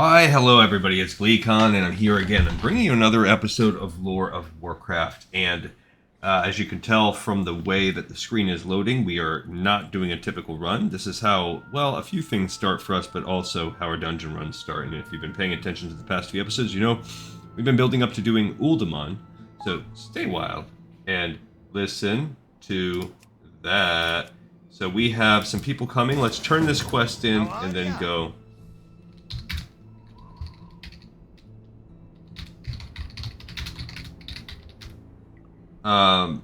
Why, hello everybody, it's GleeCon, and I'm here again. I'm bringing you another episode of Lore of Warcraft, and as you can tell from the way that the screen is loading, we are not doing a typical run. This is how, well, a few things start for us, but also how our dungeon runs start. And if you've been paying attention to the past few episodes, you know we've been building up to doing Uldaman, so stay wild and listen to that. So we have some people coming. Let's turn this quest in and then go.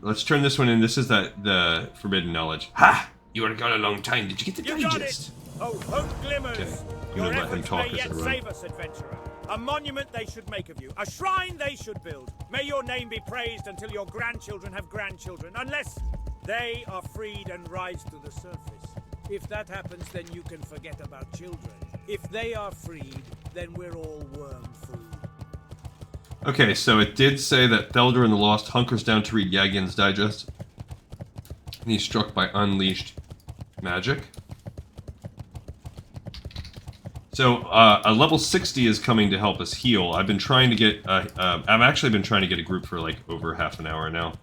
Let's turn this one in. This is the Forbidden Knowledge. Ha! You were gone a long time. Did you get the digest? Oh, hope glimmers. Okay. I'm gonna let him talk as I run. Save us, adventurer. A monument they should make of you. A shrine they should build. May your name be praised until your grandchildren have grandchildren, unless they are freed and rise to the surface. If that happens, then you can forget about children. If they are freed, then we're all worm food. Okay, so it did say that Thelder in the Lost hunkers down to read Yagin's Digest. And he's struck by unleashed magic. So, a level 60 is coming to help us heal. I've been trying to get, I've actually been trying to get a group for like over half an hour now.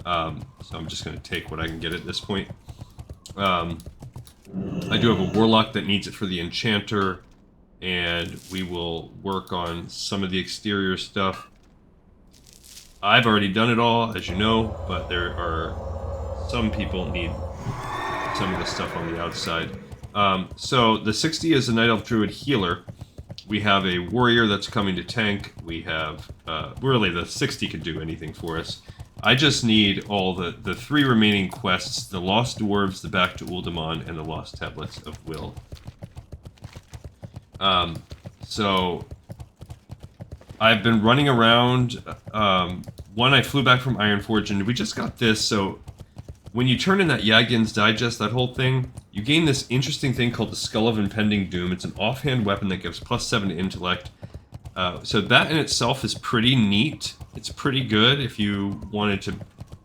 So I'm just going to take what I can get at this point. I do have a Warlock that needs it for the Enchanter. And we will work on some of the exterior stuff. I've already done it all, as you know, but there are some people need some of the stuff on the outside. So the 60 is a Night Elf Druid healer. We have a warrior that's coming to tank. We have, really the 60 can do anything for us. I just need all the three remaining quests, the Lost Dwarves, the Back to Uldaman, and the Lost Tablets of Will. So I've been running around. One, I flew back from Ironforge, and we just got this. So when you turn in that Yagin's Digest, that whole thing, you gain this interesting thing called the Skull of Impending Doom. It's an offhand weapon that gives +7 to intellect. So that in itself is pretty neat. It's pretty good if you wanted to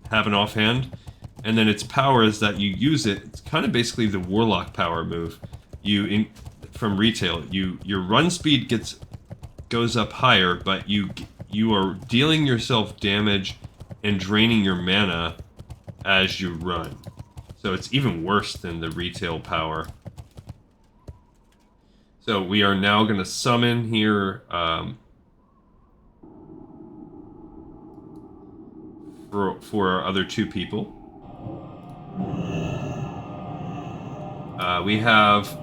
have an offhand. And then its power is that you use it. It's kind of basically the Warlock power move. From retail, your run speed goes up higher, but you are dealing yourself damage and draining your mana as you run. So it's even worse than the retail power. So we are now going to summon here for our other two people. We have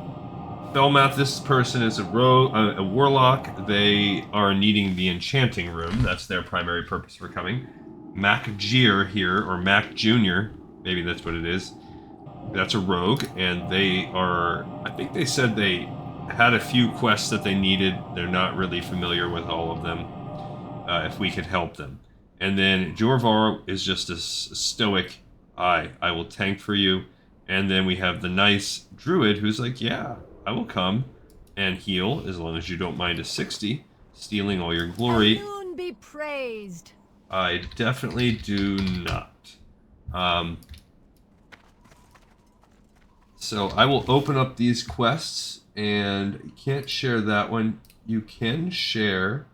Felmath. This person is a warlock. They are needing the enchanting room. That's their primary purpose for coming. Mac Jeer here, or Mac Jr., maybe that's what it is. That's a rogue, and they are, I think they said they had a few quests that they needed. They're not really familiar with all of them, if we could help them. And then Jorvar is just a stoic, I will tank for you. And then we have the nice druid who's like, yeah, I will come and heal as long as you don't mind a 60, stealing all your glory. Alone be praised. I definitely do not. So I will open up these quests, and you can't share that one. You can share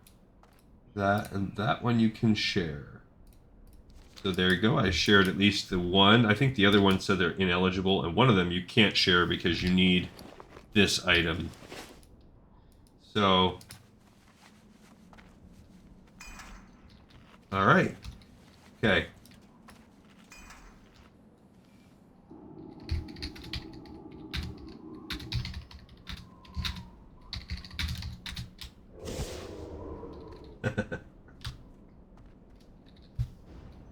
that, and that one you can share. So there you go. I shared at least the one. I think the other one said they're ineligible, and one of them you can't share because you need this item. So, all right. Okay.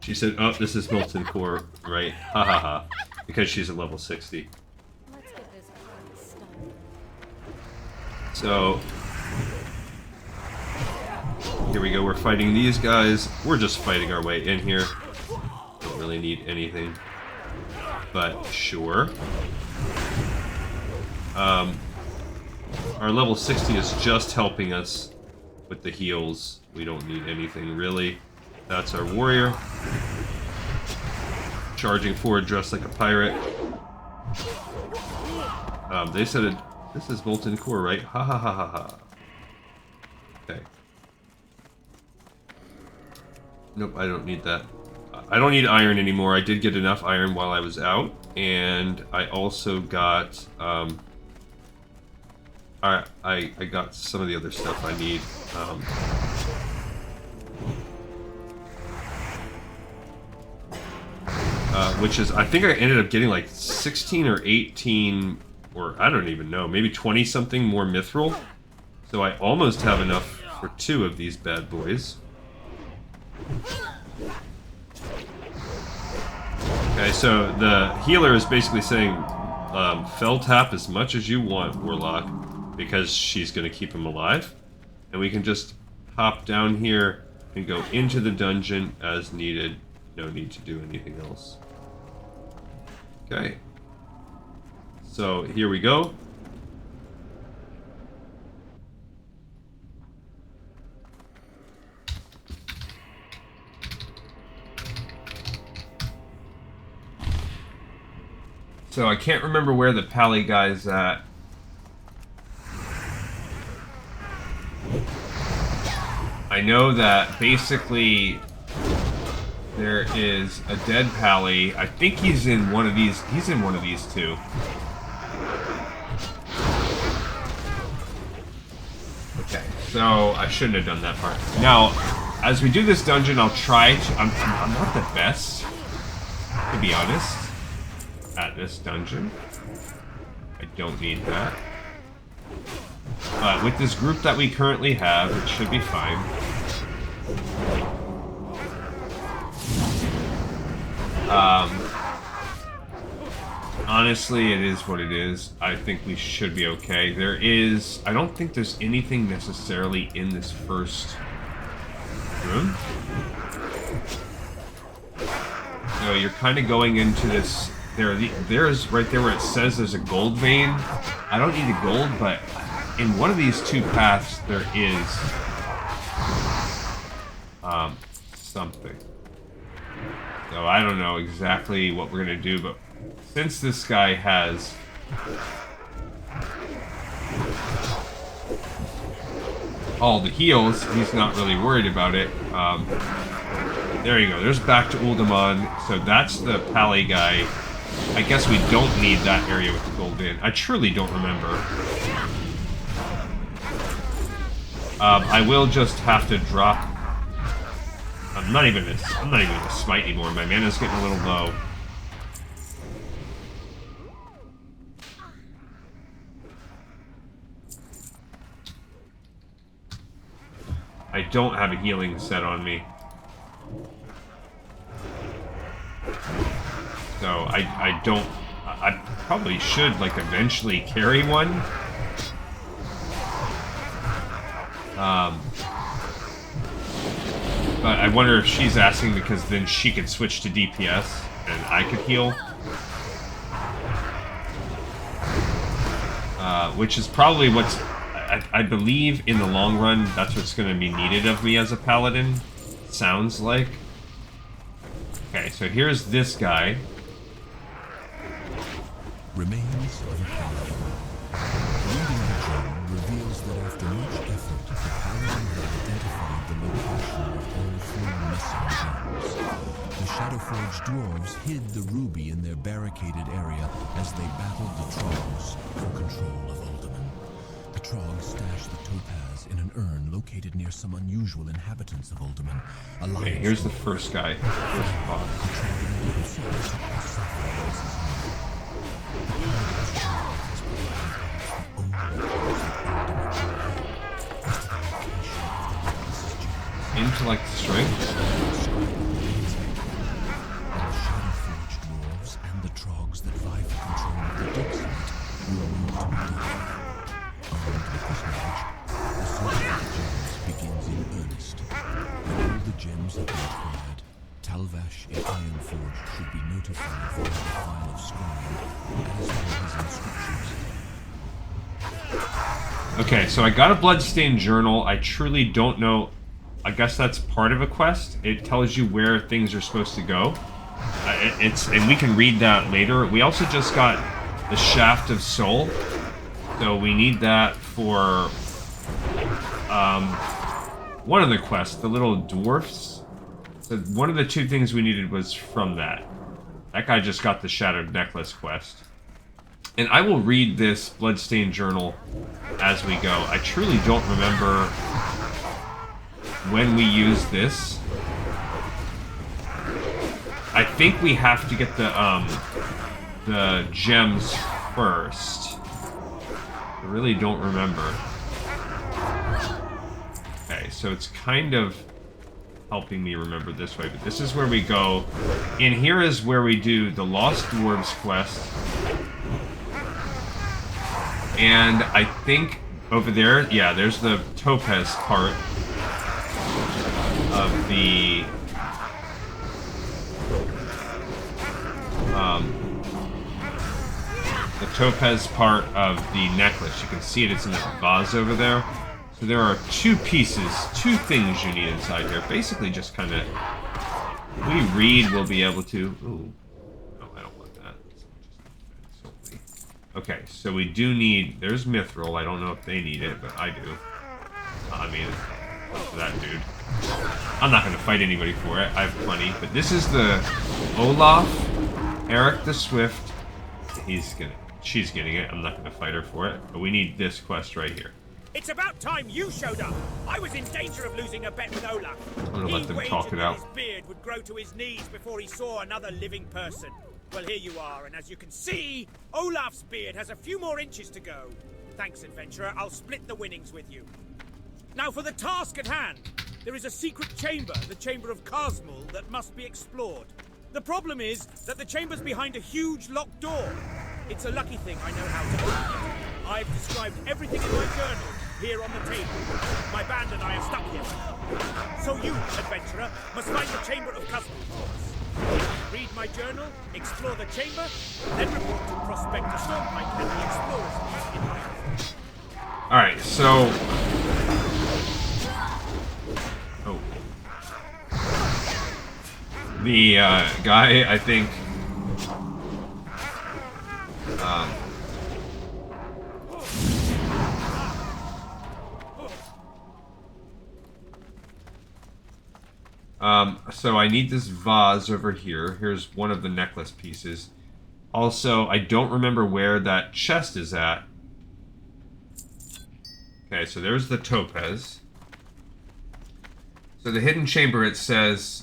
She said, oh, this is Molten Core, right? Ha ha ha. Because she's at level 60. Let's get this started. So, here we go. We're fighting these guys. We're just fighting our way in here. Don't really need anything. But, sure. Our level 60 is just helping us with the heals. We don't need anything, really. That's our warrior. Charging forward, dressed like a pirate. They said this is Molten Core, right? Ha ha ha ha ha. Okay. Nope, I don't need that. I don't need iron anymore. I did get enough iron while I was out, and I also got I got some of the other stuff I need. Which is, I think I ended up getting like 16 or 18, or I don't even know, maybe 20 something more mithril. So I almost have enough for 2 of these bad boys. Okay, so the healer is basically saying, fell tap as much as you want, Warlock, because she's going to keep him alive. And we can just hop down here and go into the dungeon as needed. No need to do anything else. Okay. So here we go. So I can't remember where the Pally guy's at. I know that basically there is a dead Pally. I think he's in one of these. He's in one of these two. Okay, so I shouldn't have done that part. Now, as we do this dungeon, I'll try to... I'm not the best, to be honest, at this dungeon. I don't need that. But with this group that we currently have, it should be fine. Honestly, it is what it is. I think we should be okay. There is... I don't think there's anything necessarily in this first room. So you're kind of going into this... There's right there where it says there's a gold vein. I don't need a gold, but in one of these 2 paths there is something. So I don't know exactly what we're gonna do, but since this guy has all the heals, he's not really worried about it. There you go. There's back to Uldaman. So that's the Pally guy. I guess we don't need that area with the gold in. I truly don't remember. I will just have to drop. I'm not even gonna smite anymore. My mana's getting a little low. I don't have a healing set on me. So I don't... I probably should, like, eventually carry one. But I wonder if she's asking because then she could switch to DPS and I could heal. Which is probably what's... I believe in the long run, that's what's going to be needed of me as a paladin. Sounds like. Okay, so here's this guy. Remains of a paladin. Reading the journal reveals that after much effort, the paladin had identified the location of all 4 missing gems. The Shadowforge dwarves hid the ruby in their barricaded area as they battled the Trogs for control of Uldaman. The Trogs stashed the topaz in an urn located near some unusual inhabitants of Uldaman. Okay, here's the first guy. First boss. Intellect strength. The Shadowforge dwarves and the Trogs that vie for control of the dig site will move to the dig. Armed with this knowledge, the search for the gems begins in earnest. When all the gems have been acquired, Talvash in Ironforge should be notified via the Phial of Scrying as per his instructions. Okay, so I got a bloodstained journal. I truly don't know. I guess that's part of a quest. It tells you where things are supposed to go. And we can read that later. We also just got the Shaft of Soul. So we need that for one of the quests, the little dwarfs. So one of the two things we needed was from that. That guy just got the Shattered Necklace quest. And I will read this Bloodstained Journal as we go. I truly don't remember when we use this. I think we have to get the gems first. I really don't remember. Okay, so it's kind of helping me remember this way, but this is where we go. And here is where we do the Lost Dwarves quest. And I think over there, yeah, there's the Topaz part of the Topaz part of the necklace. You can see it, it's in that vase over there. So there are two pieces, two things you need inside here. Basically just kind of, we read, we'll be able to, ooh, no, I don't want that. Okay, so we do need, there's Mithril. I don't know if they need it, but I do. I mean, for that dude. I'm not going to fight anybody for it. I have plenty. But this is the Olaf, Eric the Swift. She's getting it. I'm not going to fight her for it. But we need this quest right here. It's about time you showed up. I was in danger of losing a bet with Olaf. I'm going to let them talk it out. His beard would grow to his knees before he saw another living person. Well, here you are, and as you can see, Olaf's beard has a few more inches to go. Thanks, adventurer. I'll split the winnings with you. Now for the task at hand. There is a secret chamber, the Chamber of Kazmul, that must be explored. The problem is that the chamber's behind a huge locked door. It's a lucky thing I know how to open it. I've described everything in my journal here on the table. My band and I are stuck here. So you, adventurer, must find the Chamber of Kazmul for us. Read my journal, explore the chamber, then report to Prospector Stormpike and the explorers in Ironforge. Alright, so... Oh. The guy, I think... So I need this vase over here. Here's one of the necklace pieces. Also, I don't remember where that chest is at. Okay, so there's the topaz. So the hidden chamber, it says...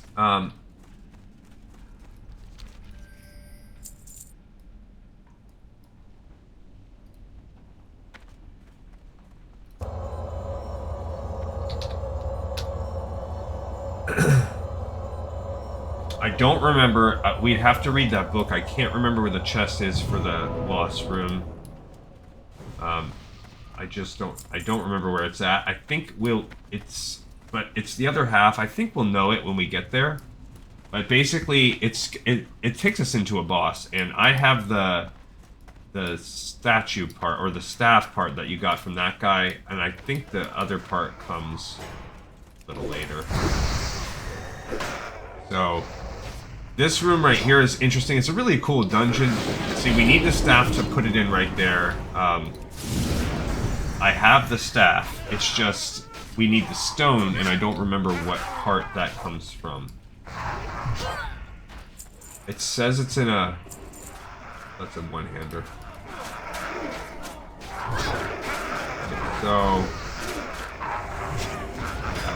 I don't remember. We'd have to read that book. I can't remember where the chest is for the Lost Room. I just don't. I don't remember where it's at. I think it's the other half. I think we'll know it when we get there. But basically, it takes us into a boss, and I have the statue part or the staff part that you got from that guy, and I think the other part comes a little later. So. This room right here is interesting. It's a really cool dungeon. See, we need the staff to put it in right there. I have the staff. It's just, we need the stone, and I don't remember what part that comes from. It says it's in a... That's a one-hander. So...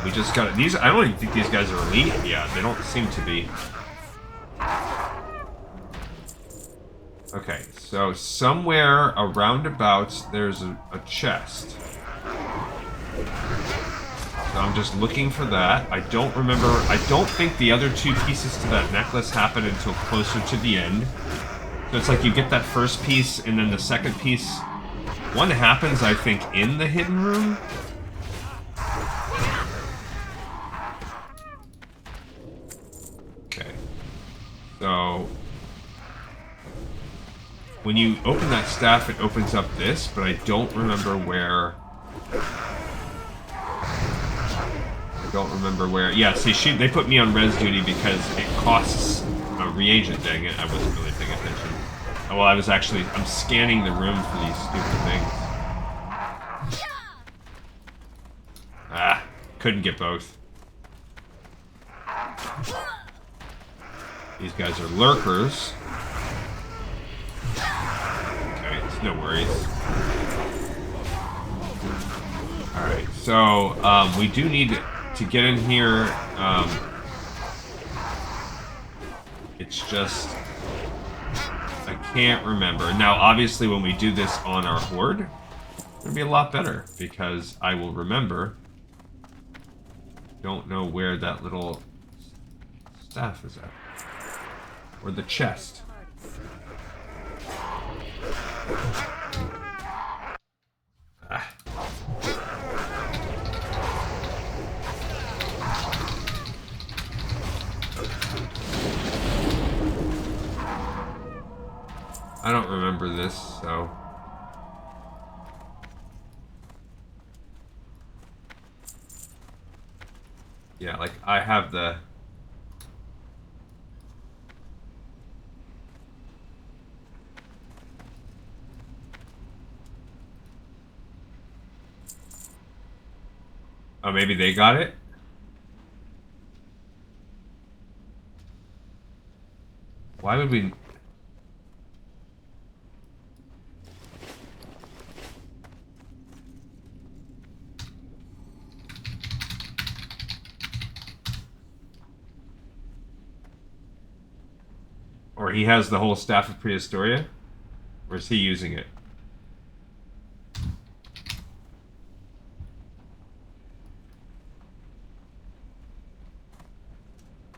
we just got it. These, I don't even think these guys are elite. Yeah, they don't seem to be. Okay, so somewhere around about there's a chest. So I'm just looking for that. I don't remember. I don't think the other two pieces to that necklace happen until closer to the end. So it's like you get that first piece and then the second piece. One happens, I think, in the hidden room. Okay. So... when you open that staff, it opens up this, but I don't remember where... Yeah, see, they put me on res duty because it costs a reagent, dang it. I wasn't really paying attention. Oh, well, I'm scanning the room for these stupid things. couldn't get both. These guys are lurkers. Okay, it's no worries. Alright, so we do need to get in here. It's just I can't remember. Now, obviously, when we do this on our horde, it'll be a lot better because I will remember. Don't know where that little staff is at. Or the chest. Ah. I don't remember this, so... Yeah, like, I have the... Oh, maybe they got it? Why would we... Or he has the whole staff of Prehistoria? Or is he using it?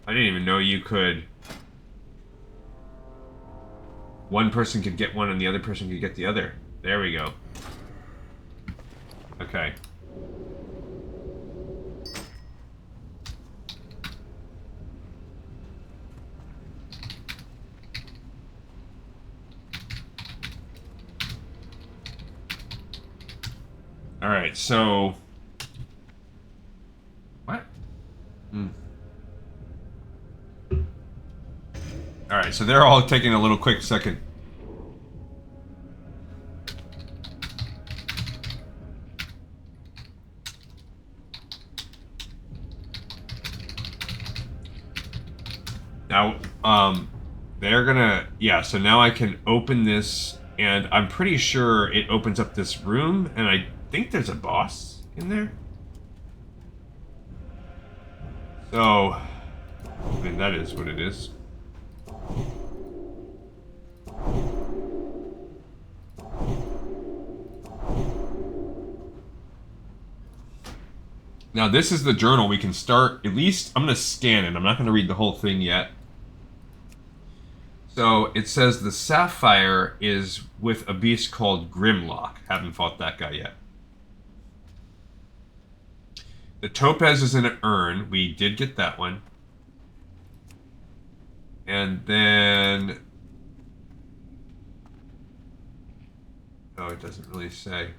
I didn't even know you could... One person could get one and the other person could get the other. There we go. Okay. Alright, so... What? Alright, so they're all taking a little quick second. Now, they're gonna... Yeah, so now I can open this, and I'm pretty sure it opens up this room, and I think there's a boss in there. So, I mean, that is what it is. Now, this is the journal. We can start, at least, I'm going to scan it. I'm not going to read the whole thing yet. So, it says the Sapphire is with a beast called Grimlock. Haven't fought that guy yet. The Topaz is in an urn. We did get that one. And then... Oh, it doesn't really say.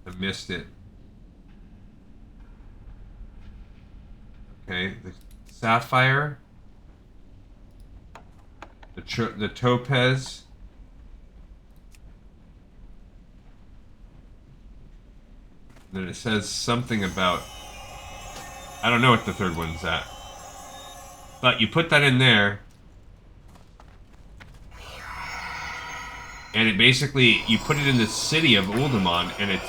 I missed it. Okay, the Sapphire. The Topaz. Then it says something about... I don't know what the third one's at. But you put that in there. And it basically... You put it in the city of Uldaman, and it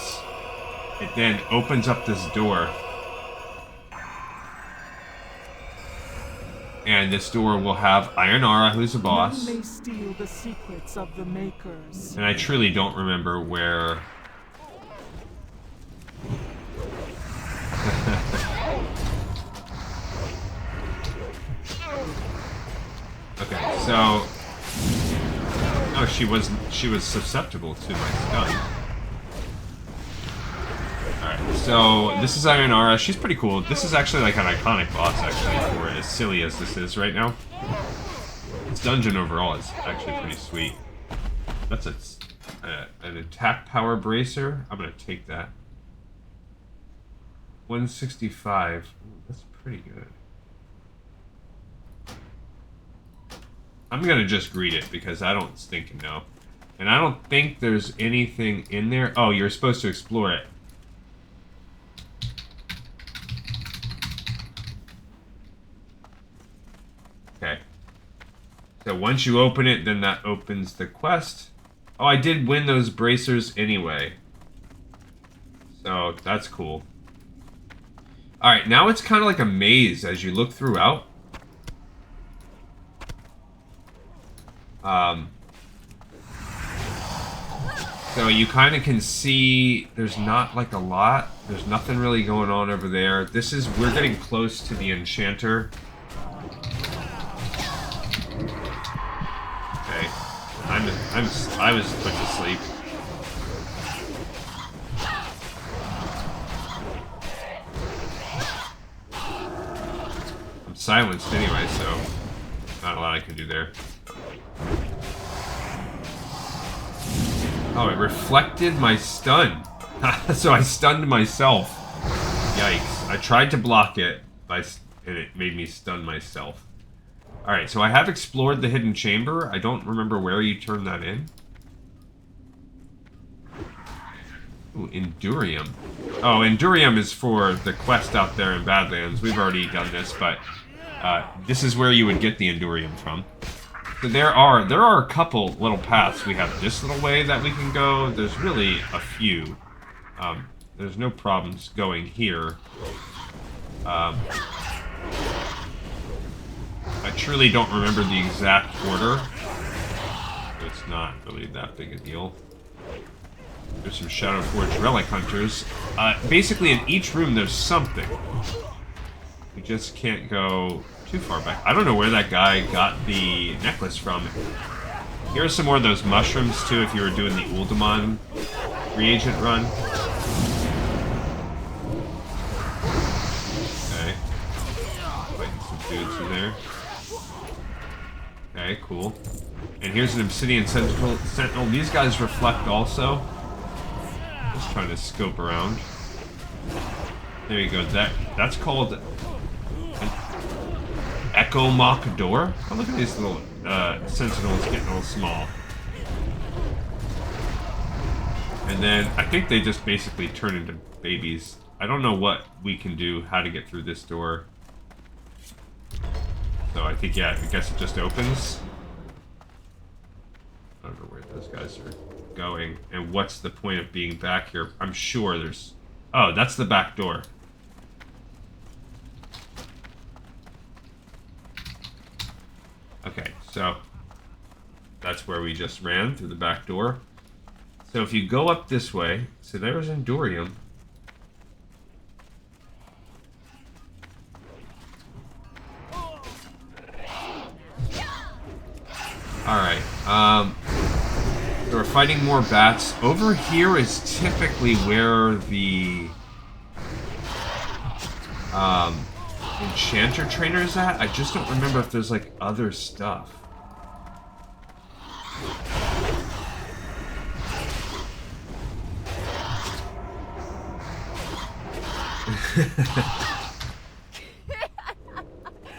then opens up this door. And this door will have Ironara, who's the boss. None may steal the secrets of the makers. And I truly don't remember where... Okay, so... Oh, she was susceptible to my stun. Alright, so this is Ironara. She's pretty cool. This is actually like an iconic boss, actually, for as silly as this is right now. This dungeon overall is actually pretty sweet. That's an attack power bracer. I'm gonna take that. 165. Ooh, that's pretty good. I'm gonna just greet it because I don't stinking know. And I don't think there's anything in there. Oh, you're supposed to explore it. Okay. So once you open it, then that opens the quest. Oh, I did win those bracers anyway. So that's cool. Alright, now it's kind of like a maze as you look throughout. So you kind of can see there's not like a lot. There's nothing really going on over there. We're getting close to the enchanter. Okay. I was put to sleep. I'm silenced anyway, so not a lot I can do there. Oh, it reflected my stun. So I stunned myself. Yikes. I tried to block it, and it made me stun myself. Alright, so I have explored the hidden chamber. I don't remember where you turn that in. Ooh, Endurium. Oh, Endurium is for the quest out there in Badlands. We've already done this, but this is where you would get the Endurium from. So there are a couple little paths. We have this little way that we can go. There's really a few. There's no problems going here. I truly don't remember the exact order. It's not really that big a deal. There's some Shadowforge Relic Hunters. Basically, in each room, there's something. We just can't go too far back. I don't know where that guy got the necklace from. Here's some more of those mushrooms, too, if you were doing the Uldaman reagent run. Okay. Fighting some dudes in there. Okay, cool. And here's an Obsidian Sentinel. These guys reflect also. Just trying to scope around. There you go. That's called an Echo Mock Door. Oh, look at these little Sentinels getting a little small. And then I think they just basically turn into babies. I don't know what we can do, how to get through this door. So I think, yeah, I guess it just opens. I don't know where those guys are going. And what's the point of being back here? I'm sure there's... Oh, that's the back door. Okay, so that's where we just ran, through the back door. So if you go up this way, so there's Endurium. Alright, so we're fighting more bats. Over here is typically where the enchanter trainer is at. I just don't remember if there's like other stuff.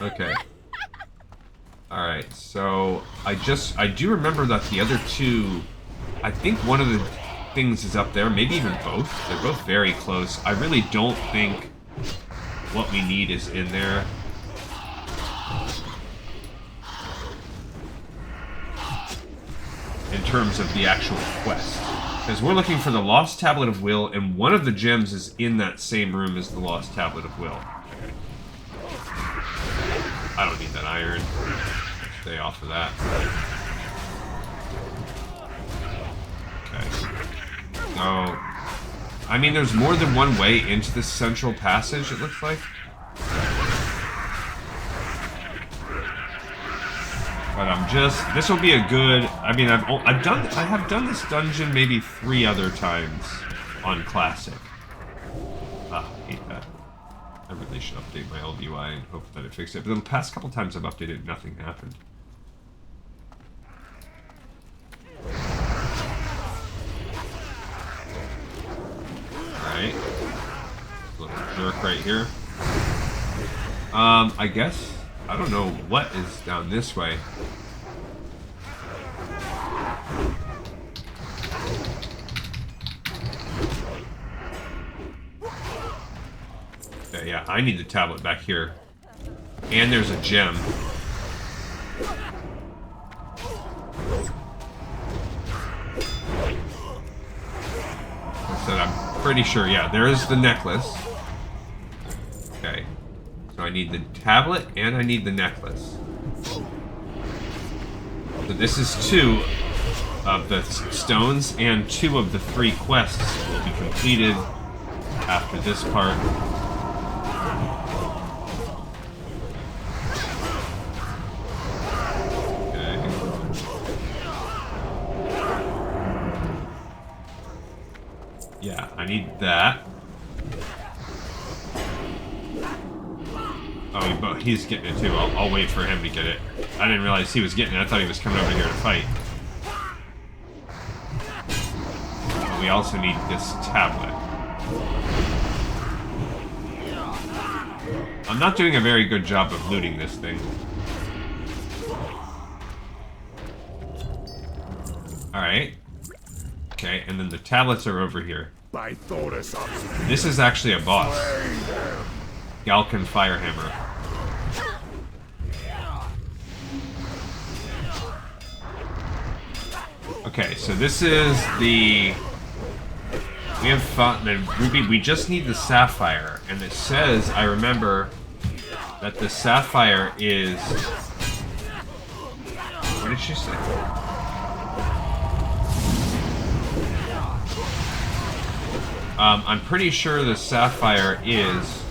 Okay. Alright, so I do remember that the other two, I think one of the things is up there, maybe even both. They're both very close. I really don't think what we need is in there. In terms of the actual quest. Because we're looking for the Lost Tablet of Will, and one of the gems is in that same room as the Lost Tablet of Will. I don't need that iron. Stay off of that. Okay. So, I mean, there's more than one way into this central passage, it looks like. But this will be a good, I mean, I have done this dungeon maybe 3 other times on Classic. Ah, I hate that. I really should update my old UI and hope that it fixed it. But the past couple times I've updated, nothing happened. Alright. Little jerk right here. I guess, I don't know what is down this way. Okay, yeah, I need the tablet back here. And there's a gem. I said I'm pretty sure, yeah, there is the necklace. Okay. So I need the tablet and I need the necklace. So this is 2 of the stones, and 2 of the 3 quests will be completed after this part. Okay. Yeah, I need that. Oh, but he's getting it too. I'll wait for him to get it. I didn't realize he was getting it. I thought he was coming over here to fight. But we also need this tablet. I'm not doing a very good job of looting this thing. Alright. Okay, and then the tablets are over here. This is actually a boss. Galkan Firehammer. Okay, so this is the... We have fought the ruby. We just need the sapphire. And it says, I remember, that the sapphire is... What did she say? I'm pretty sure the sapphire is...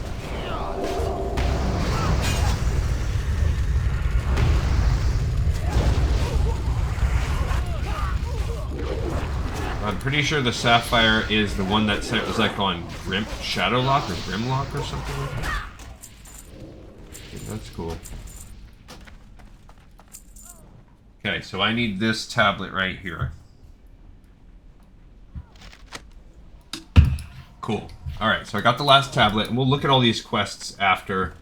I'm pretty sure the sapphire is the one that said it was like on Shadowlock or Grimlock or something like that. Okay, that's cool. Okay, so I need this tablet right here. Cool. Alright, so I got the last tablet, and we'll look at all these quests after.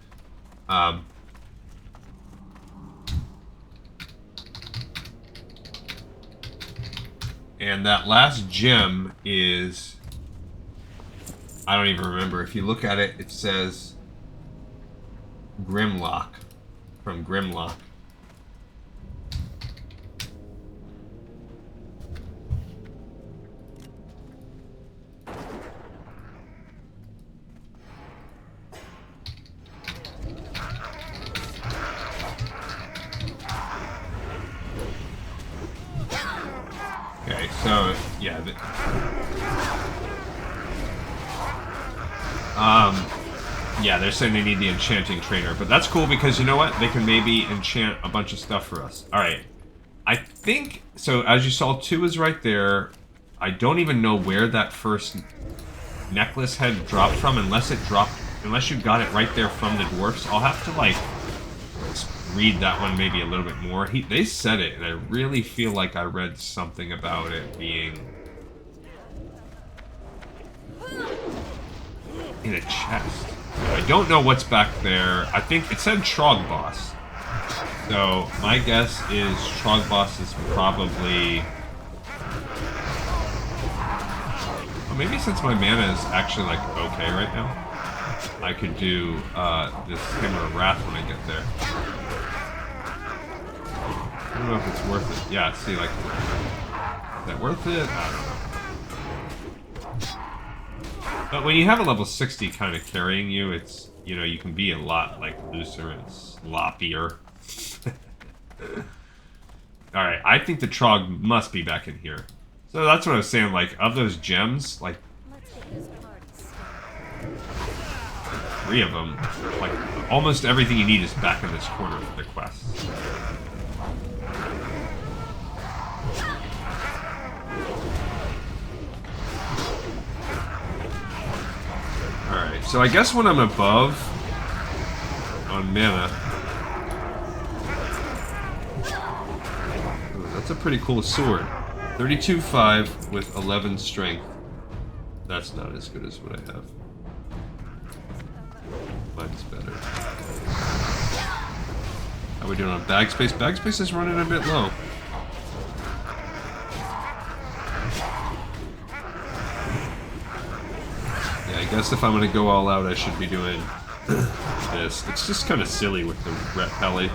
And that last gem is... I don't even remember. If you look at it, it says... Grimlock. From Grimlock. Okay, so, yeah. Yeah, they're saying they need the enchanting trainer, but that's cool because you know what? They can maybe enchant a bunch of stuff for us. Alright. I think, so as you saw, 2 is right there. I don't even know where that first necklace had dropped from unless you got it right there from the dwarfs. I'll have to, like, read that one maybe a little bit more. They said it, and I really feel like I read something about it being in a chest. I don't know what's back there. I think it said Trogboss. So my guess is Trogboss is probably... Well, maybe since my mana is actually like okay right now, I could do this Hammer of Wrath when I get there. I don't know if it's worth it. Yeah, see, like, is that worth it? I don't know. But when you have a level 60 kind of carrying you, it's, you know, you can be a lot, like, looser and sloppier. Alright, I think the Trog must be back in here. So that's what I was saying, like, of those gems, like, 3 of them, like, almost everything you need is back in this corner for the quest. Alright, so I guess when I'm above on mana... Ooh, that's a pretty cool sword. 32.5 with 11 strength. That's not as good as what I have. Mine's better. How are we doing on bag space? Bag space is running a bit low. Yeah, I guess if I'm gonna go all out, I should be doing this. It's just kind of silly with the Ret Peli.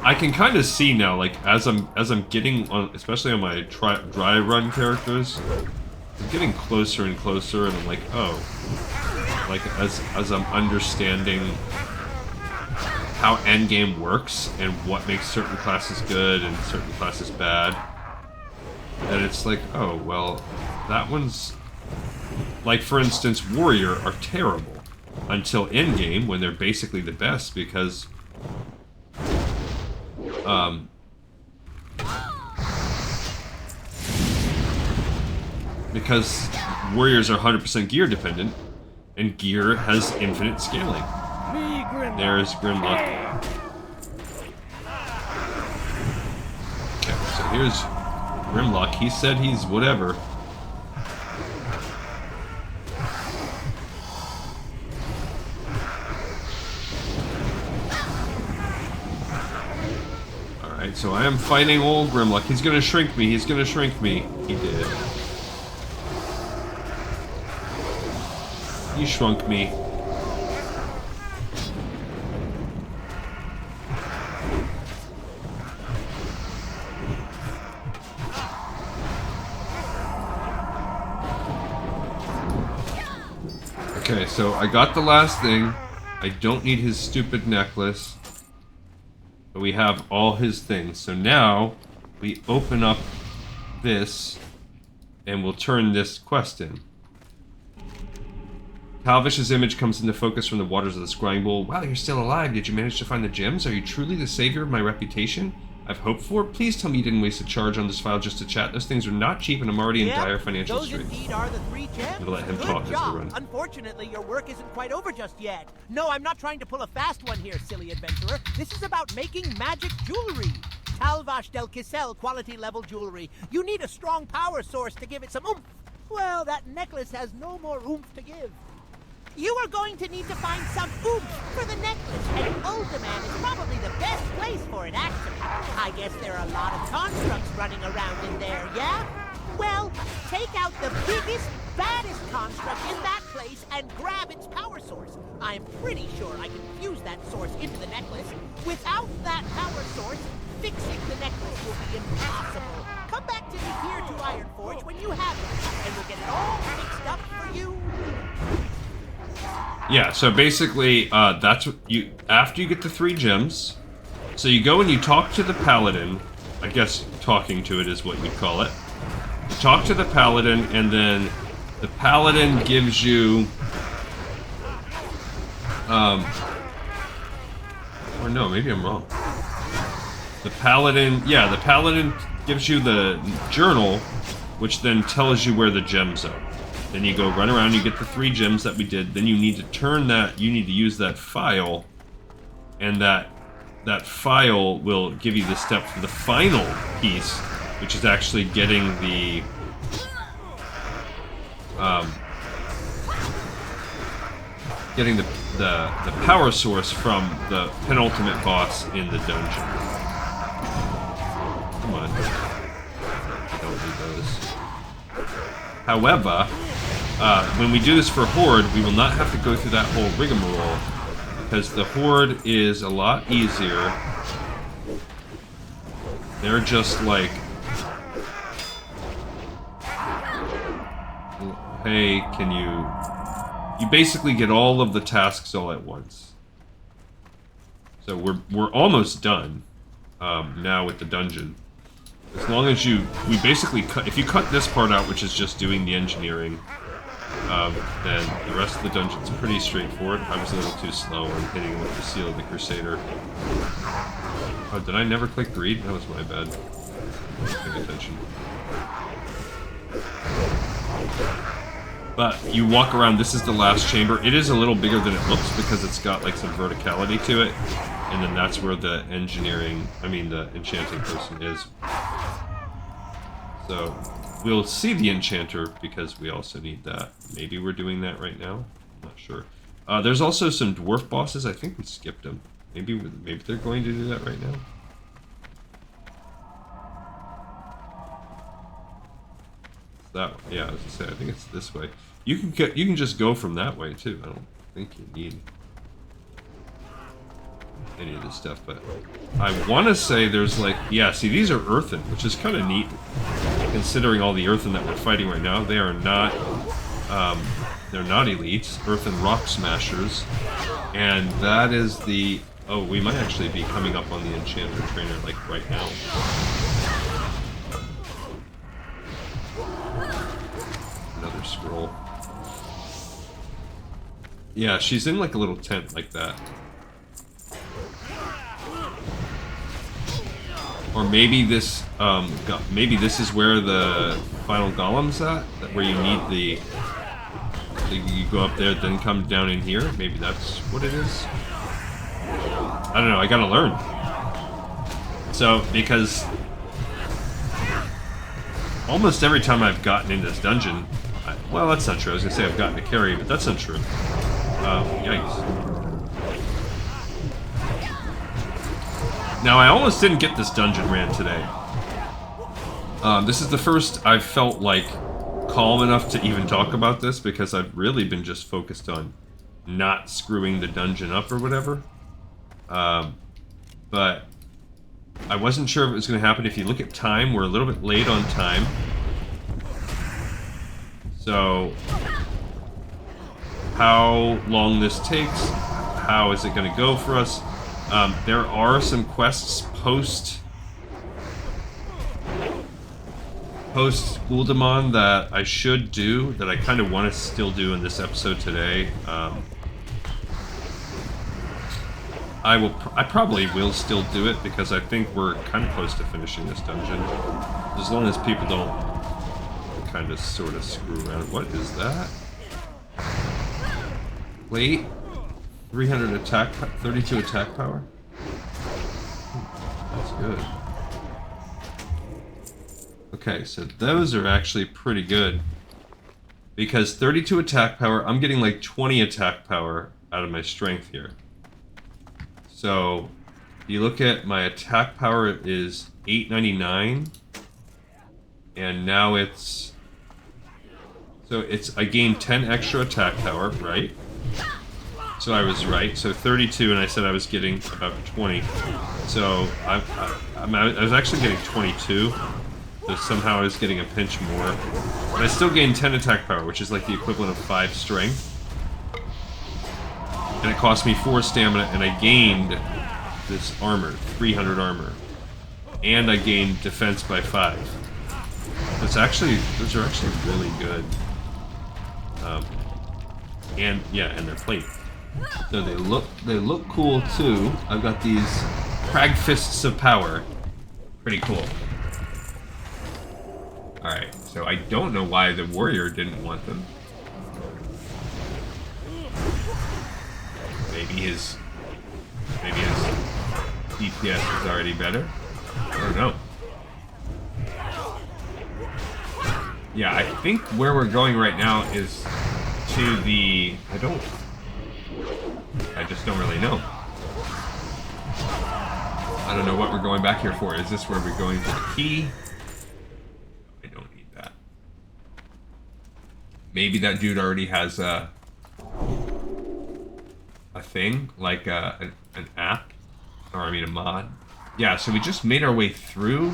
I can kind of see now, like as I'm getting on, especially on my dry run characters, I'm getting closer and closer, and I'm like, oh, like as I'm understanding how endgame works and what makes certain classes good and certain classes bad, and it's like, oh well, that one's like, for instance, warrior are terrible until endgame when they're basically the best because warriors are 100% gear dependent, and gear has infinite scaling. There's Grimlock. Okay, so here's Grimlock. He said he's whatever. Alright, so I am fighting old Grimlock. He's gonna shrink me. He's gonna shrink me. He did. He shrunk me. Okay, so I got the last thing. I don't need his stupid necklace. But we have all his things. So now we open up this and we'll turn this quest in. Talvish's image comes into focus from the waters of the scrying bowl. Wow, you're still alive. Did you manage to find the gems? Are you truly the savior of my reputation I've hoped for? Please tell me you didn't waste a charge on this file just to chat. Those things are not cheap and I'm already in dire financial straits. Those indeed are the 3 gems. I'm gonna let him Good talk as job. we run. Unfortunately, your work isn't quite over just yet. No, I'm not trying to pull a fast one here, silly adventurer. This is about making magic jewelry. Talvash del Kisel quality level jewelry. You need a strong power source to give it some oomph. Well, that necklace has no more oomph to give. You are going to need to find some oomph for the necklace, and Uldaman is probably the best place for it, actually. I guess there are a lot of constructs running around in there, yeah? Well, take out the biggest, baddest construct in that place and grab its power source. I'm pretty sure I can fuse that source into the necklace. Without that power source, fixing the necklace will be impossible. Come back to me here to Ironforge when you have it, and we'll get it all fixed up for you. Yeah, so basically, that's what you... After you get the 3 gems, so you go and you talk to the paladin. I guess talking to it is what you'd call it. You talk to the paladin, and then the paladin gives you... or no, maybe I'm wrong. The paladin... Yeah, the paladin gives you the journal, which then tells you where the gems are. Then you go run around, you get the 3 gems that we did, then you need to turn that, you need to use that phial, and that phial will give you the step for the final piece, which is actually getting the, the power source from the penultimate boss in the dungeon. Come on. Don't do those. However, when we do this for Horde, we will not have to go through that whole rigmarole, because the Horde is a lot easier. They're just like, hey, can you... You basically get all of the tasks all at once. So we're almost done now with the dungeon. As long as we basically cut, if you cut this part out, which is just doing the engineering, then the rest of the dungeon's pretty straightforward. I was a little too slow on hitting with the Seal of the Crusader. Oh, did I never click read? That was my bad. Pay attention. But you walk around, this is the last chamber. It is a little bigger than it looks because it's got like some verticality to it. And then that's where the the enchanting person is. So, we'll see the enchanter because we also need that. Maybe we're doing that right now? I'm not sure. There's also some dwarf bosses. I think we skipped them. Maybe they're going to do that right now. Yeah, I was gonna say, I think it's this way. You can just go from that way too. I don't think you need. any of this stuff, but I want to say there's like, yeah, see, these are earthen, which is kind of neat, considering all the earthen that we're fighting right now. They are not, they're not elites, earthen rock smashers, and that is the, oh, we might actually be coming up on the enchanter trainer, like, right now. Another scroll. Yeah, she's in like a little tent like that. Or maybe this, maybe this is where the final golem's at, where you need the, you go up there, then come down in here. Maybe that's what it is. I don't know. I gotta learn. So because almost every time I've gotten in this dungeon, well, that's not true. I was gonna say I've gotten a carry, but that's not true. Yikes. Now, I almost didn't get this dungeon ran today. This is the first I've felt, like, calm enough to even talk about this, because I've really been just focused on not screwing the dungeon up or whatever. But I wasn't sure if it was going to happen. If you look at time, we're a little bit late on time. So, how long this takes, how is it going to go for us? There are some quests post Uldaman that I should do, that I kind of want to still do in this episode today. I probably will still do it, because I think we're kind of close to finishing this dungeon. As long as people don't kind of sort of screw around. What is that? Wait. 300 attack, 32 attack power? That's good. Okay, so those are actually pretty good. Because 32 attack power, I'm getting like 20 attack power out of my strength here. So, you look at my attack power is 899. And now it's... So it's, I gained 10 extra attack power, right? So I was right. So 32, and I said I was getting about 20. So I was actually getting 22. So somehow I was getting a pinch more. But I still gained 10 attack power, which is like the equivalent of 5 strength. And it cost me 4 stamina, and I gained this armor, 300 armor. And I gained defense by 5. It's actually, those are actually really good. And yeah, and they're plate. So they look cool too. I've got these Crag Fists of Power. Pretty cool. Alright, so I don't know why the warrior didn't want them. Maybe his DPS is already better. I don't know. Yeah, I think where we're going right now is to the... I just don't really know. I don't know what we're going back here for. Is this where we're going for the key? I don't need that. Maybe that dude already has a thing, like an app, or I mean a mod. Yeah, so we just made our way through.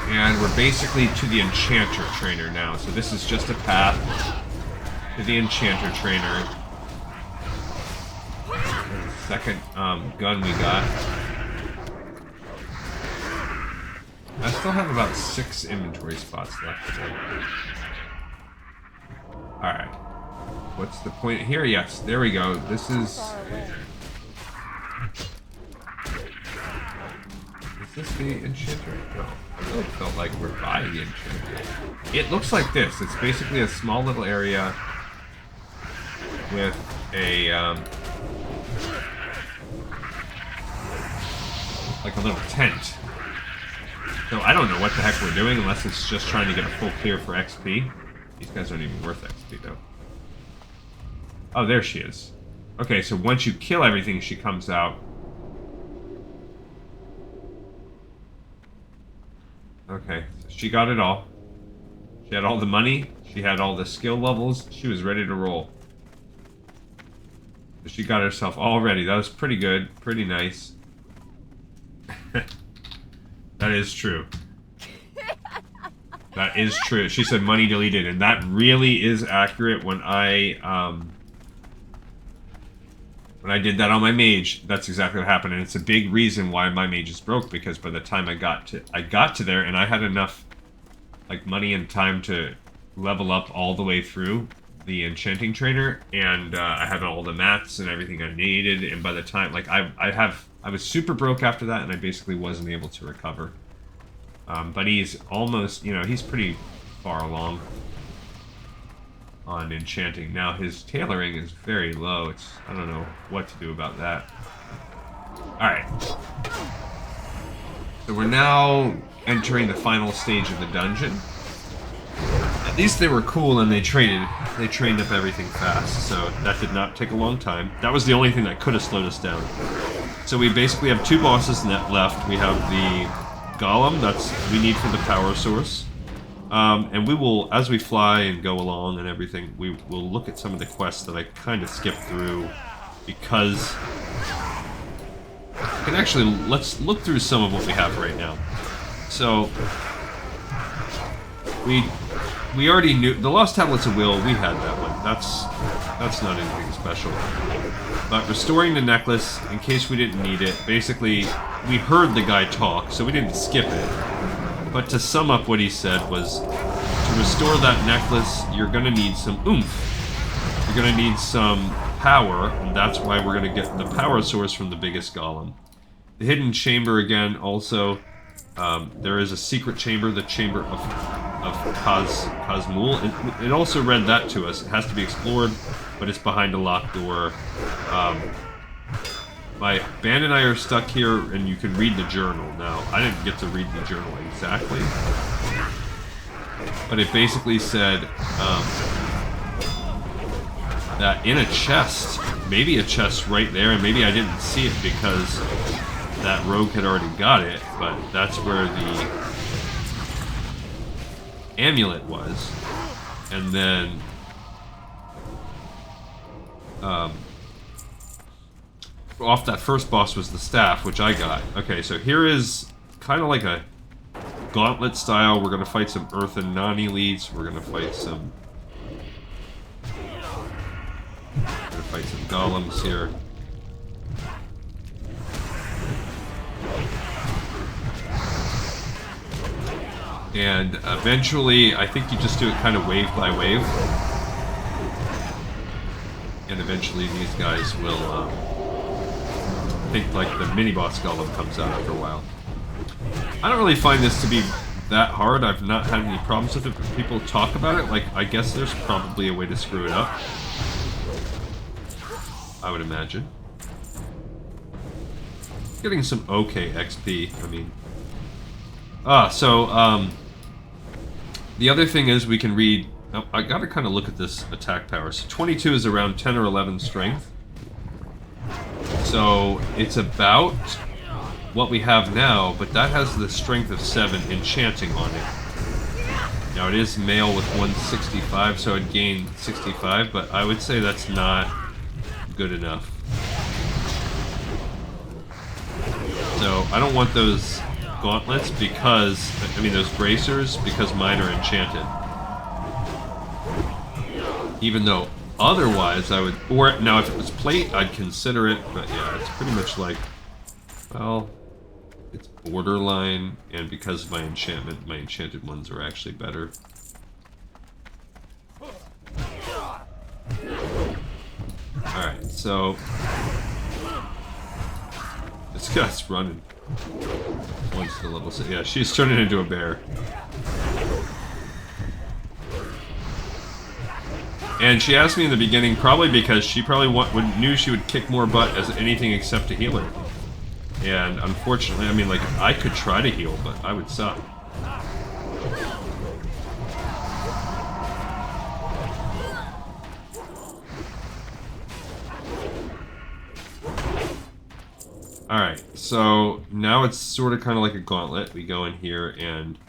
And we're basically to the Enchanter Trainer now. So this is just a path to the Enchanter Trainer. The second gun we got. I still have about 6 inventory spots left. Alright. What's the point here? Yes, there we go. This is... Is this the Enchanter? No. I really felt like we're by the Enchanter. It looks like this. It's basically a small little area with a, like a little tent. So I don't know what the heck we're doing unless it's just trying to get a full clear for XP. These guys aren't even worth XP though. Oh, there she is. Okay, so once you kill everything, she comes out. Okay, so she got it all. She had all the money. She had all the skill levels. She was ready to roll. So she got herself all ready. That was pretty good. Pretty nice. That is true. That is true. She said money deleted, and that really is accurate. When I did that on my mage, that's exactly what happened, and it's a big reason why my mage is broke, because by the time I got to there, and I had enough like money and time to level up all the way through the enchanting trainer, and I had all the mats and everything I needed, and by the time, like, I was super broke after that, and I basically wasn't able to recover. But he's almost, you know, he's pretty far along on enchanting. Now his tailoring is very low. I don't know what to do about that. Alright. So we're now entering the final stage of the dungeon. At least they were cool and they trained up everything fast, so that did not take a long time. That was the only thing that could have slowed us down. So we basically have 2 bosses left. We have the Golem, that's we need for the power source. And we will, as we fly and go along and everything, we will look at some of the quests that I kind of skipped through, because... And actually, let's look through some of what we have right now. So, we already knew the Lost Tablets of Will. We had that one. That's not anything special. But restoring the necklace, in case we didn't need it, basically we heard the guy talk, so we didn't skip it. But to sum up what he said was, to restore that necklace, you're gonna need some oomph. You're gonna need some power, and that's why we're gonna get the power source from the biggest golem. The hidden chamber again, also, there is a secret chamber, the chamber of Cosmul. It also read that to us. It has to be explored, but it's behind a locked door. My band and I are stuck here, and you can read the journal. Now, I didn't get to read the journal exactly, but it basically said that in a chest, maybe a chest right there, and maybe I didn't see it because that rogue had already got it, but that's where the amulet was. And then off that first boss was the staff, which I got. Okay, so here is kind of like a gauntlet style. We're gonna fight some Earth and non-elites. We're gonna fight some golems here. And eventually, I think you just do it kind of wave by wave. And eventually these guys will, I think like the mini-boss golem comes out after a while. I don't really find this to be that hard. I've not had any problems with it, but people talk about it. Like, I guess there's probably a way to screw it up. I would imagine. Getting some okay XP, I mean. The other thing is we can read... Oh, I gotta kind of look at this attack power. So 22 is around 10 or 11 strength. So it's about what we have now, but that has the strength of 7 enchanting on it. Now it is male with 165, so I'd gain 65, but I would say that's not good enough. So I don't want those gauntlets because, I mean those bracers, because mine are enchanted. Even though otherwise I would, or now if it was plate I'd consider it, but yeah, it's pretty much like, well, it's borderline, and because of my enchantment, my enchanted ones are actually better. Alright, so this guy's running. One's to level 6. Yeah, she's turning into a bear. And she asked me in the beginning, probably because she probably knew she would kick more butt as anything except a healer. And unfortunately, I mean, like, I could try to heal, but I would suck. Alright, so now it's sort of kind of like a gauntlet. We go in here and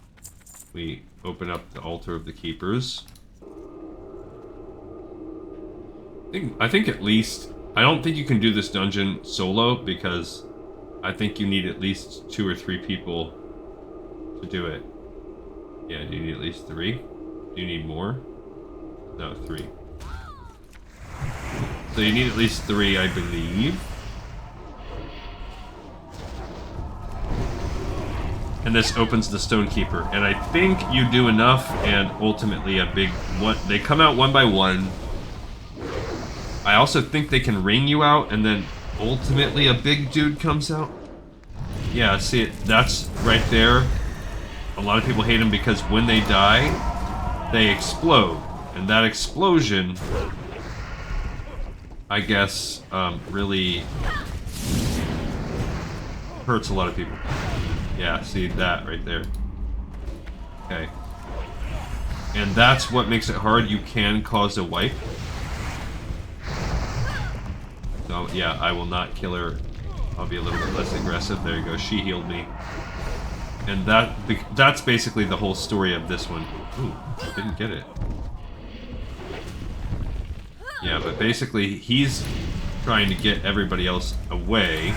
we open up the Altar of the Keepers. I think at least... I don't think you can do this dungeon solo, because I think you need at least 2 or 3 people to do it. Yeah, do you need at least 3? Do you need more? No, 3. So you need at least 3, I believe. And this opens the Stonekeeper. And I think you do enough, and ultimately a big one. They come out one by one. I also think they can ring you out, and then ultimately a big dude comes out. Yeah, see it? That's right there. A lot of people hate him because when they die, they explode. And that explosion, I guess, really hurts a lot of people. Yeah, see that right there. Okay. And that's what makes it hard. You can cause a wipe. So, yeah, I will not kill her. I'll be a little bit less aggressive. There you go. She healed me. And that's basically the whole story of this one. Ooh, I didn't get it. Yeah, but basically, he's trying to get everybody else away.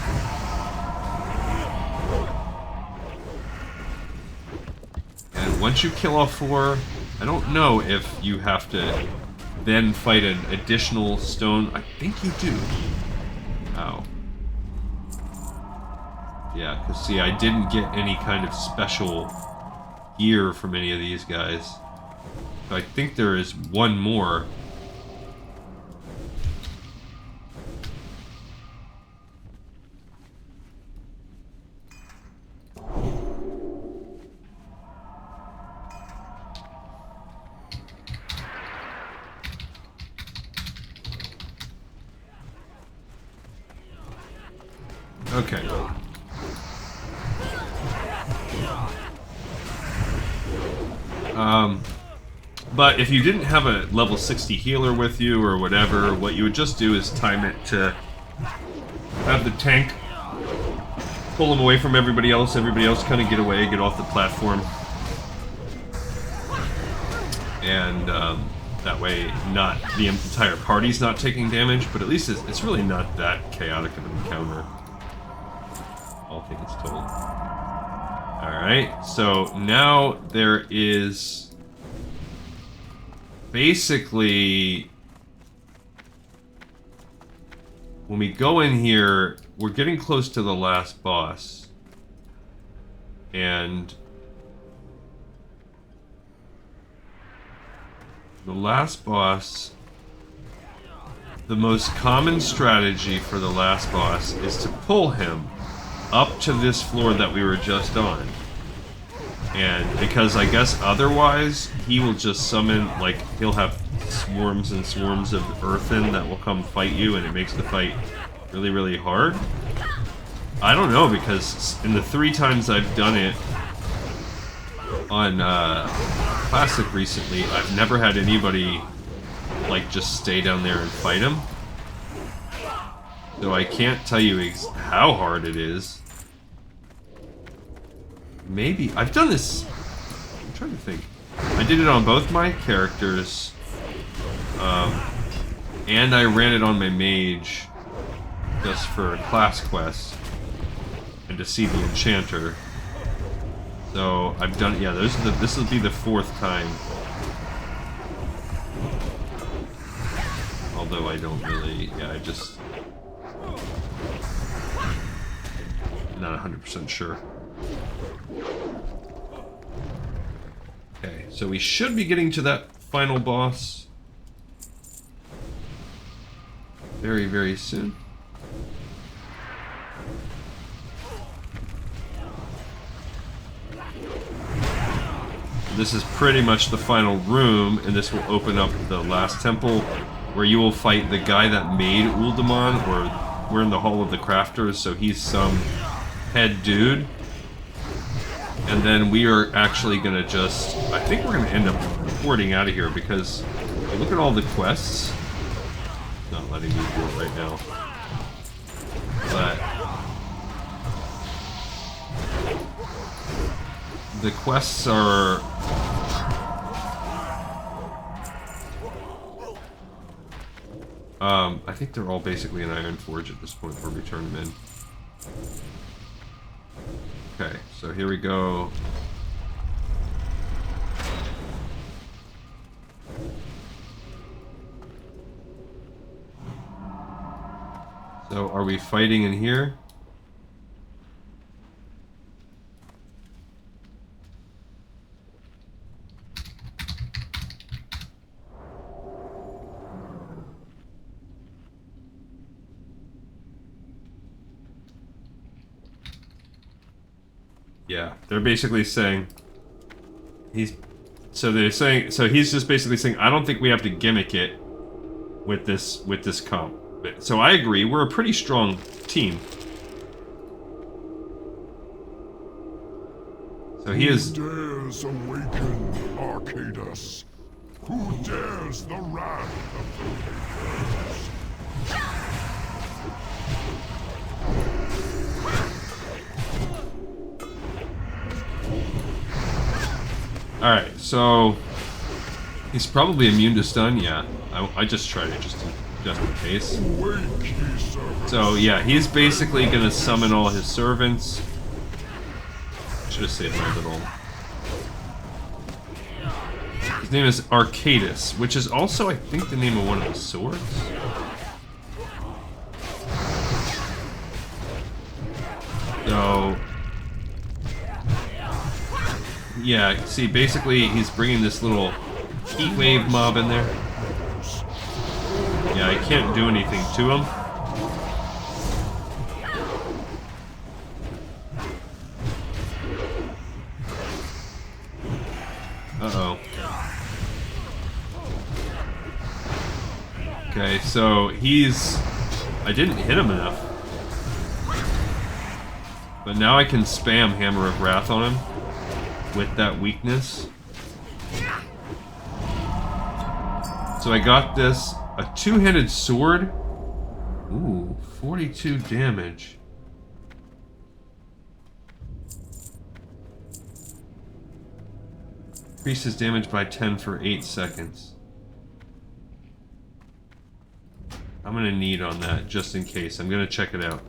And once you kill all 4, I don't know if you have to then fight an additional stone. I think you do. Ow. Yeah, because see, I didn't get any kind of special gear from any of these guys. So I think there is one more. Okay. But if you didn't have a level 60 healer with you or whatever, what you would just do is time it to have the tank pull him away from everybody else kind of get away, get off the platform. And that way not the entire party's not taking damage, but at least it's really not that chaotic of an encounter. All things told. Alright, so now there is basically, when we go in here, we're getting close to the last boss. And the last boss, the most common strategy for the last boss is to pull him up to this floor that we were just on. And because I guess otherwise he will just summon, like, he'll have swarms and swarms of earthen that will come fight you, and it makes the fight really, really hard. I don't know, because in the 3 times I've done it on Classic recently, I've never had anybody, like, just stay down there and fight him. So I can't tell you how hard it is. Maybe I've done this. I'm trying to think. I did it on both my characters, and I ran it on my mage just for a class quest and to see the enchanter. So I've done. Yeah, this will be the 4th time. Although I don't really. Yeah, I just not 100% sure. Okay, so we should be getting to that final boss very, very soon. This is pretty much the final room, and this will open up the last temple, where you will fight the guy that made Uldaman, or we're in the Hall of the Crafters, so he's some head dude. And then we are actually gonna just, I think we're gonna end up porting out of here, because if you look at all the quests, not letting me do it right now, but the quests are I think they're all basically an Ironforge at this point where we turn them in. Okay, so here we go. So, are we fighting in here? Yeah, they're basically saying he's just basically saying I don't think we have to gimmick it with this comp. So I agree, we're a pretty strong team. So he is. Who dares awaken Arcadus? Who dares the wrath of the Makers? Alright, so he's probably immune to stun, yeah. I just tried it just in case. Awake, ye servants. So yeah, he's basically gonna summon all his servants. Should have saved my little. His name is Arcadus, which is also, I think, the name of one of the swords. So yeah, see, basically he's bringing this little heat wave mob in there. Yeah, I can't do anything to him. Uh-oh. Okay, so he's... I didn't hit him enough. But now I can spam Hammer of Wrath on him with that weakness. So I got this, a two-handed sword. Ooh, 42 damage. Increases damage by 10 for 8 seconds. I'm gonna need on that, just in case. I'm gonna check it out.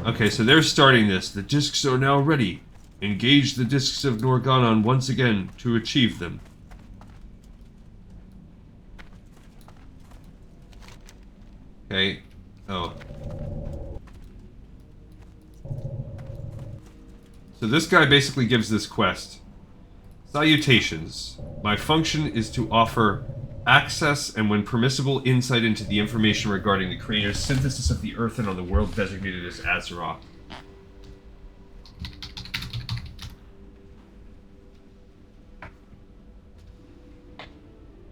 Okay, so they're starting this. The discs are now ready. Engage the discs of Norganon once again to achieve them. Okay. Oh. So this guy basically gives this quest. Salutations. My function is to offer access and, when permissible, insight into the information regarding the creator's synthesis of the Earthen on the world designated as Azeroth.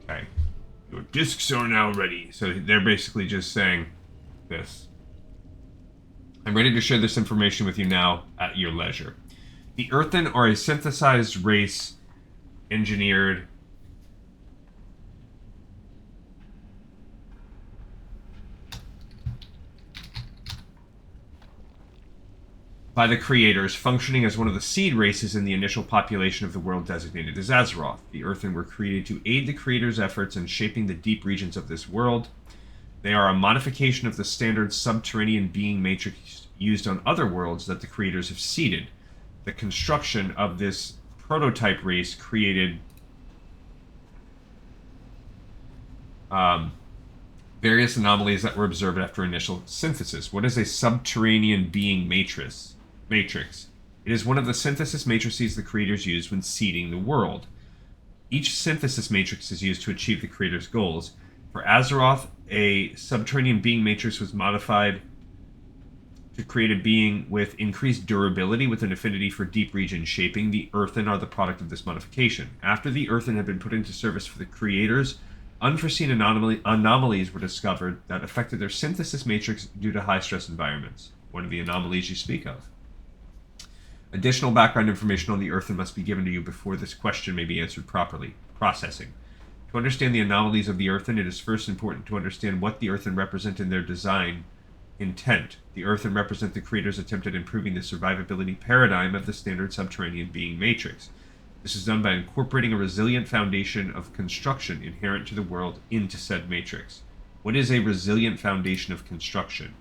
Okay. Your discs are now ready. So they're basically just saying this. I'm ready to share this information with you now at your leisure. The Earthen are a synthesized race engineered by the creators, functioning as one of the seed races in the initial population of the world designated as Azeroth. The Earthen were created to aid the creators' efforts in shaping the deep regions of this world. They are a modification of the standard subterranean being matrix used on other worlds that the creators have seeded. The construction of this prototype race created various anomalies that were observed after initial synthesis. What is a subterranean being matrix? It is one of the synthesis matrices the creators use when seeding the world. Each synthesis matrix is used to achieve the creator's goals. For Azeroth, a subterranean being matrix was modified to create a being with increased durability with an affinity for deep region shaping. The Earthen are the product of this modification. After the Earthen had been put into service for the creators, unforeseen anomalies were discovered that affected their synthesis matrix due to high-stress environments. What are the anomalies you speak of? Additional background information on the Earthen must be given to you before this question may be answered properly. Processing. To understand the anomalies of the Earthen, it is first important to understand what the Earthen represent in their design intent. The Earthen represent the creators' attempt at improving the survivability paradigm of the standard subterranean being matrix. This is done by incorporating a resilient foundation of construction inherent to the world into said matrix. What is a resilient foundation of construction?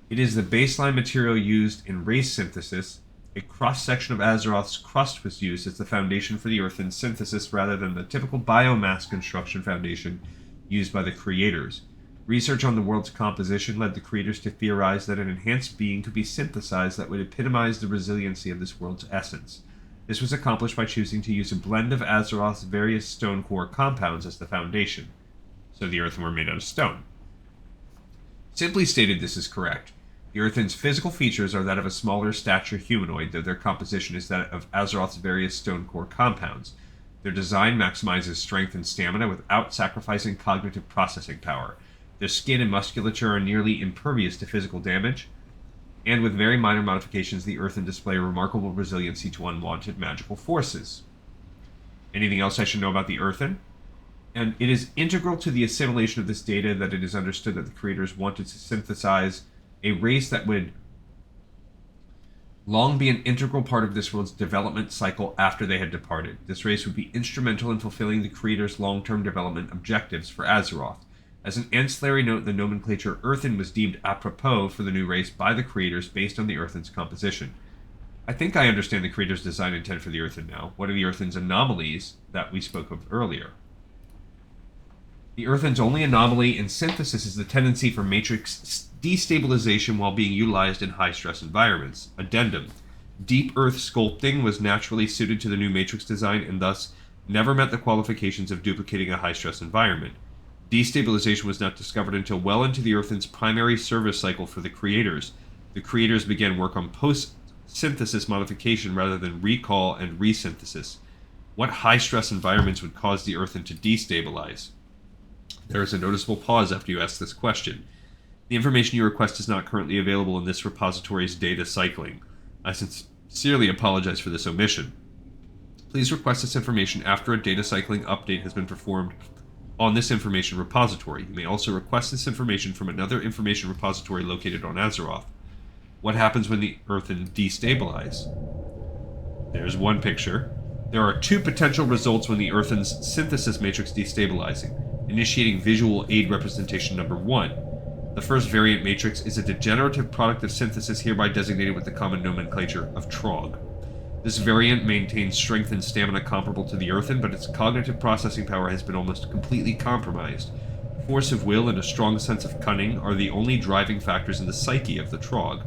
It is the baseline material used in race synthesis. A cross-section of Azeroth's crust was used as the foundation for the earthen synthesis rather than the typical biomass construction foundation used by the creators. Research on the world's composition led the creators to theorize that an enhanced being could be synthesized that would epitomize the resiliency of this world's essence. This was accomplished by choosing to use a blend of Azeroth's various stone core compounds as the foundation. So the earthen were made out of stone. Simply stated, this is correct. The earthen's physical features are that of a smaller stature humanoid, though their composition is that of Azeroth's various stone core compounds. Their design maximizes strength and stamina without sacrificing cognitive processing power. Their skin and musculature are nearly impervious to physical damage, and with very minor modifications, the earthen display a remarkable resiliency to unwanted magical forces. Anything else I should know about the earthen? And it is integral to the assimilation of this data that it is understood that the creators wanted to synthesize a race that would long be an integral part of this world's development cycle after they had departed. This race would be instrumental in fulfilling the creators' long-term development objectives for Azeroth. As an ancillary note, the nomenclature earthen was deemed apropos for the new race by the creators based on the earthen's composition. I think I understand the creators' design intent for the earthen now. What are the earthen's anomalies that we spoke of earlier? The earthen's only anomaly in synthesis is the tendency for matrix destabilization while being utilized in high-stress environments. Addendum. Deep earth sculpting was naturally suited to the new matrix design and thus never met the qualifications of duplicating a high-stress environment. Destabilization was not discovered until well into the earthen's primary service cycle for the creators. The creators began work on post-synthesis modification rather than recall and resynthesis. What high-stress environments would cause the earthen to destabilize? There is a noticeable pause after you ask this question. The information you request is not currently available in this repository's data cycling. I sincerely apologize for this omission. Please request this information after a data cycling update has been performed on this information repository. You may also request this information from another information repository located on Azeroth. What happens when the earthen destabilize? There's one picture. There are two potential results when the earthen's synthesis matrix destabilizing. Initiating visual aid representation number 1. The first variant matrix is a degenerative product of synthesis hereby designated with the common nomenclature of Trog. This variant maintains strength and stamina comparable to the earthen, but its cognitive processing power has been almost completely compromised. Force of will and a strong sense of cunning are the only driving factors in the psyche of the Trog.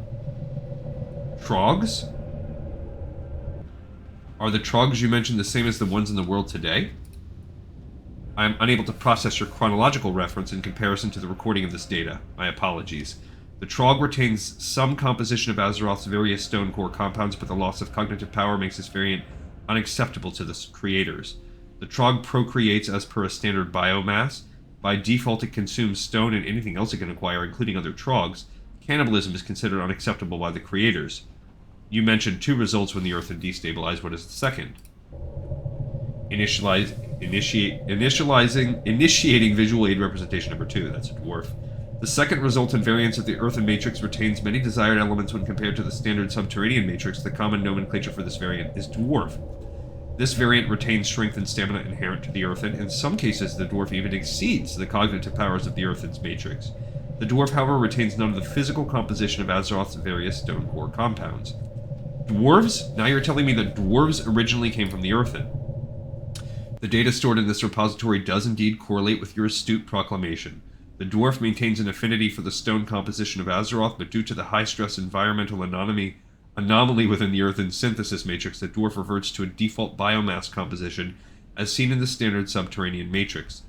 Trogs? Are the Trogs you mentioned the same as the ones in the world today? I am unable to process your chronological reference in comparison to the recording of this data. My apologies. The Trog retains some composition of Azeroth's various stone core compounds, but the loss of cognitive power makes this variant unacceptable to the creators. The Trog procreates as per a standard biomass. By default, it consumes stone and anything else it can acquire, including other Trogs. Cannibalism is considered unacceptable by the creators. You mentioned two results when the earthen destabilized. What is the second? Initiating visual aid representation number 2. That's a dwarf. The second resultant variance of the earthen matrix retains many desired elements when compared to the standard subterranean matrix. The common nomenclature for this variant is dwarf. This variant retains strength and stamina inherent to the earthen. In some cases, the dwarf even exceeds the cognitive powers of the earthen's matrix. The dwarf, however, retains none of the physical composition of Azeroth's various stone core compounds. Dwarves? Now you're telling me that dwarves originally came from the earthen. The data stored in this repository does indeed correlate with your astute proclamation. The dwarf maintains an affinity for the stone composition of Azeroth, but due to the high-stress environmental anomaly within the earthen synthesis matrix, the dwarf reverts to a default biomass composition as seen in the standard subterranean matrix.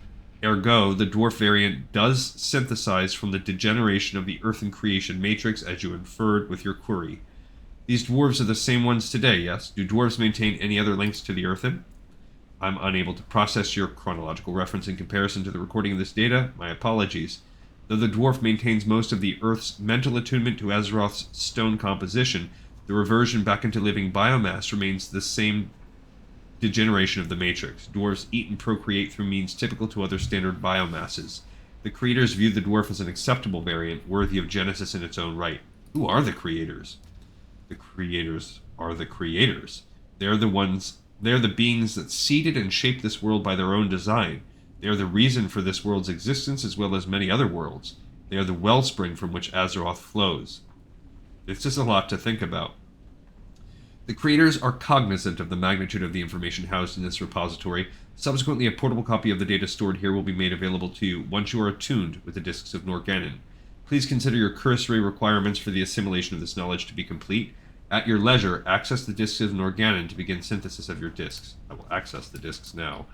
Ergo, the dwarf variant does synthesize from the degeneration of the earthen creation matrix as you inferred with your query. These dwarves are the same ones today, yes? Do dwarves maintain any other links to the earthen? I'm unable to process your chronological reference in comparison to the recording of this data. My apologies. Though the dwarf maintains most of the Earth's mental attunement to Azeroth's stone composition, the reversion back into living biomass remains the same degeneration of the matrix. Dwarves eat and procreate through means typical to other standard biomasses. The creators view the dwarf as an acceptable variant, worthy of Genesis in its own right. Who are the creators? The creators are the creators. They're the ones They are the beings that seeded and shaped this world by their own design. They are the reason for this world's existence as well as many other worlds. They are the wellspring from which Azeroth flows. It's just a lot to think about. The creators are cognizant of the magnitude of the information housed in this repository. Subsequently, a portable copy of the data stored here will be made available to you once you are attuned with the discs of Norgannon. Please consider your cursory requirements for the assimilation of this knowledge to be complete. At your leisure, access the discs of Norgannon to begin synthesis of your discs. I will access the discs now.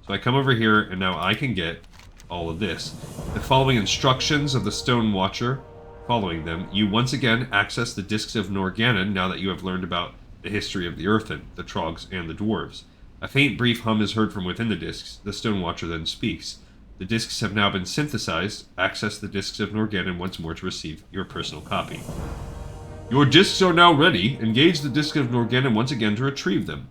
So I come over here, and now I can get all of this. The following instructions of the Stone Watcher, following them, you once again access the discs of Norgannon now that you have learned about the history of the Earthen, the Trogs, and the Dwarves. A faint brief hum is heard from within the discs. The Stone Watcher then speaks. The discs have now been synthesized. Access the discs of Norgannon once more to receive your personal copy. Your discs are now ready. Engage the disc of Norgannon once again to retrieve them.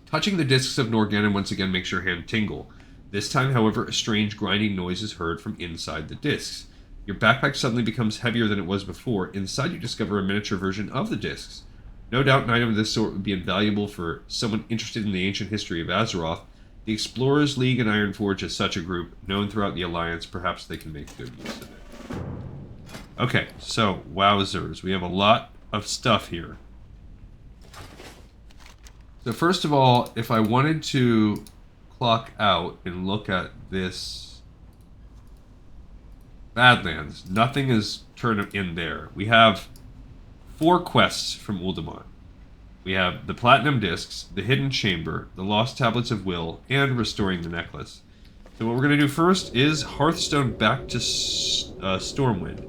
Touching the discs of Norgannon once again makes your hand tingle. This time, however, a strange grinding noise is heard from inside the discs. Your backpack suddenly becomes heavier than it was before. Inside, you discover a miniature version of the discs. No doubt an item of this sort would be invaluable for someone interested in the ancient history of Azeroth. The Explorers League and Ironforge is such a group, known throughout the Alliance. Perhaps they can make good use of it. Okay, so, wowzers. We have a lot of stuff here. So first of all, if I wanted to clock out and look at this Badlands, nothing is turned in there. We have 4 quests from Uldaman. We have the Platinum Discs, the Hidden Chamber, the Lost Tablets of Will, and Restoring the Necklace. So what we're going to do first is Hearthstone back to Stormwind.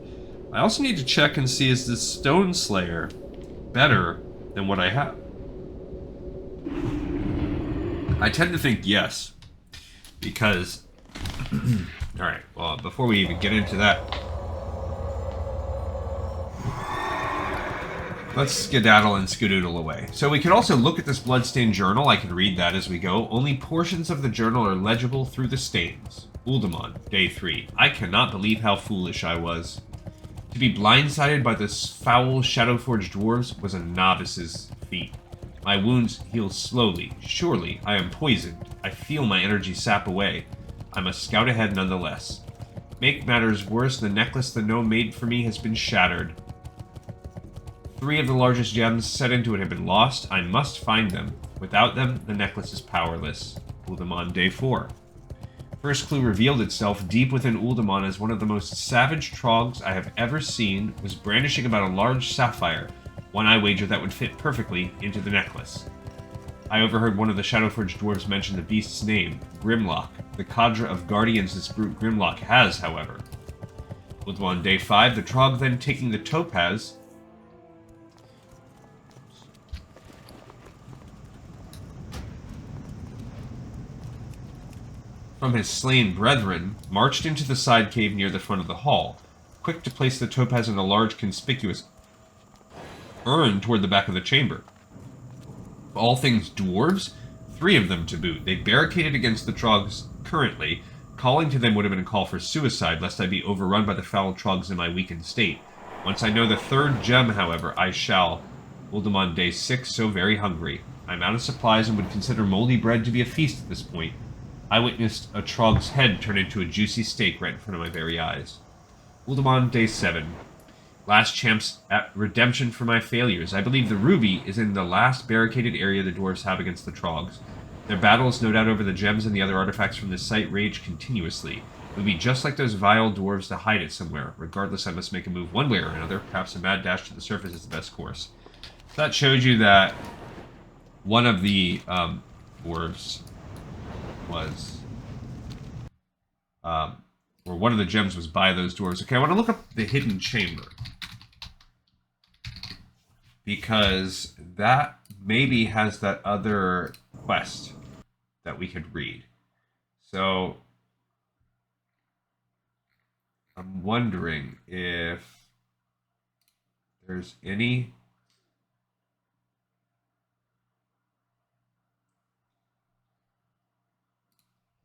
I also need to check and see, is this Stone Slayer better than what I have? I tend to think yes, because... Alright, well, before we even get into that, let's skedaddle and skedoodle away. So we can also look at this bloodstained journal. I can read that as we go. Only portions of the journal are legible through the stains. Uldaman, Day 3. I cannot believe how foolish I was. To be blindsided by this foul Shadowforged dwarves was a novice's feat. My wounds heal slowly. Surely, I am poisoned. I feel my energy sap away. I must scout ahead nonetheless. Make matters worse, the necklace the gnome made for me has been shattered. 3 of the largest gems set into it have been lost. I must find them. Without them, the necklace is powerless. Uldaman, Day 4. First clue revealed itself. Deep within Uldaman, as one of the most savage trogs I have ever seen, was brandishing about a large sapphire, one I wager that would fit perfectly into the necklace. I overheard one of the Shadowforged dwarves mention the beast's name, Grimlock. The cadre of guardians this brute Grimlock has, however. Uldaman, Day 5. The trog then taking the topaz from his slain brethren, marched into the side cave near the front of the hall, quick to place the topaz in a large conspicuous urn toward the back of the chamber. Of all things dwarves, 3 of them to boot. They barricaded against the trogs currently. Calling to them would have been a call for suicide, lest I be overrun by the foul trogs in my weakened state. Once I know the 3rd gem, however, I shall. Uldaman, Day 6, so very hungry. I'm out of supplies and would consider moldy bread to be a feast at this point. I witnessed a trog's head turn into a juicy steak right in front of my very eyes. Uldaman, Day 7. Last chance at redemption for my failures. I believe the ruby is in the last barricaded area the dwarves have against the trogs. Their battles, no doubt over the gems and the other artifacts from this site, rage continuously. It would be just like those vile dwarves to hide it somewhere. Regardless, I must make a move one way or another. Perhaps a mad dash to the surface is the best course. That shows you that one of the dwarves was... or one of the gems was by those dwarves. Okay, I want to look up the Hidden Chamber, because that maybe has that other quest that we could read. So I'm wondering if there's any...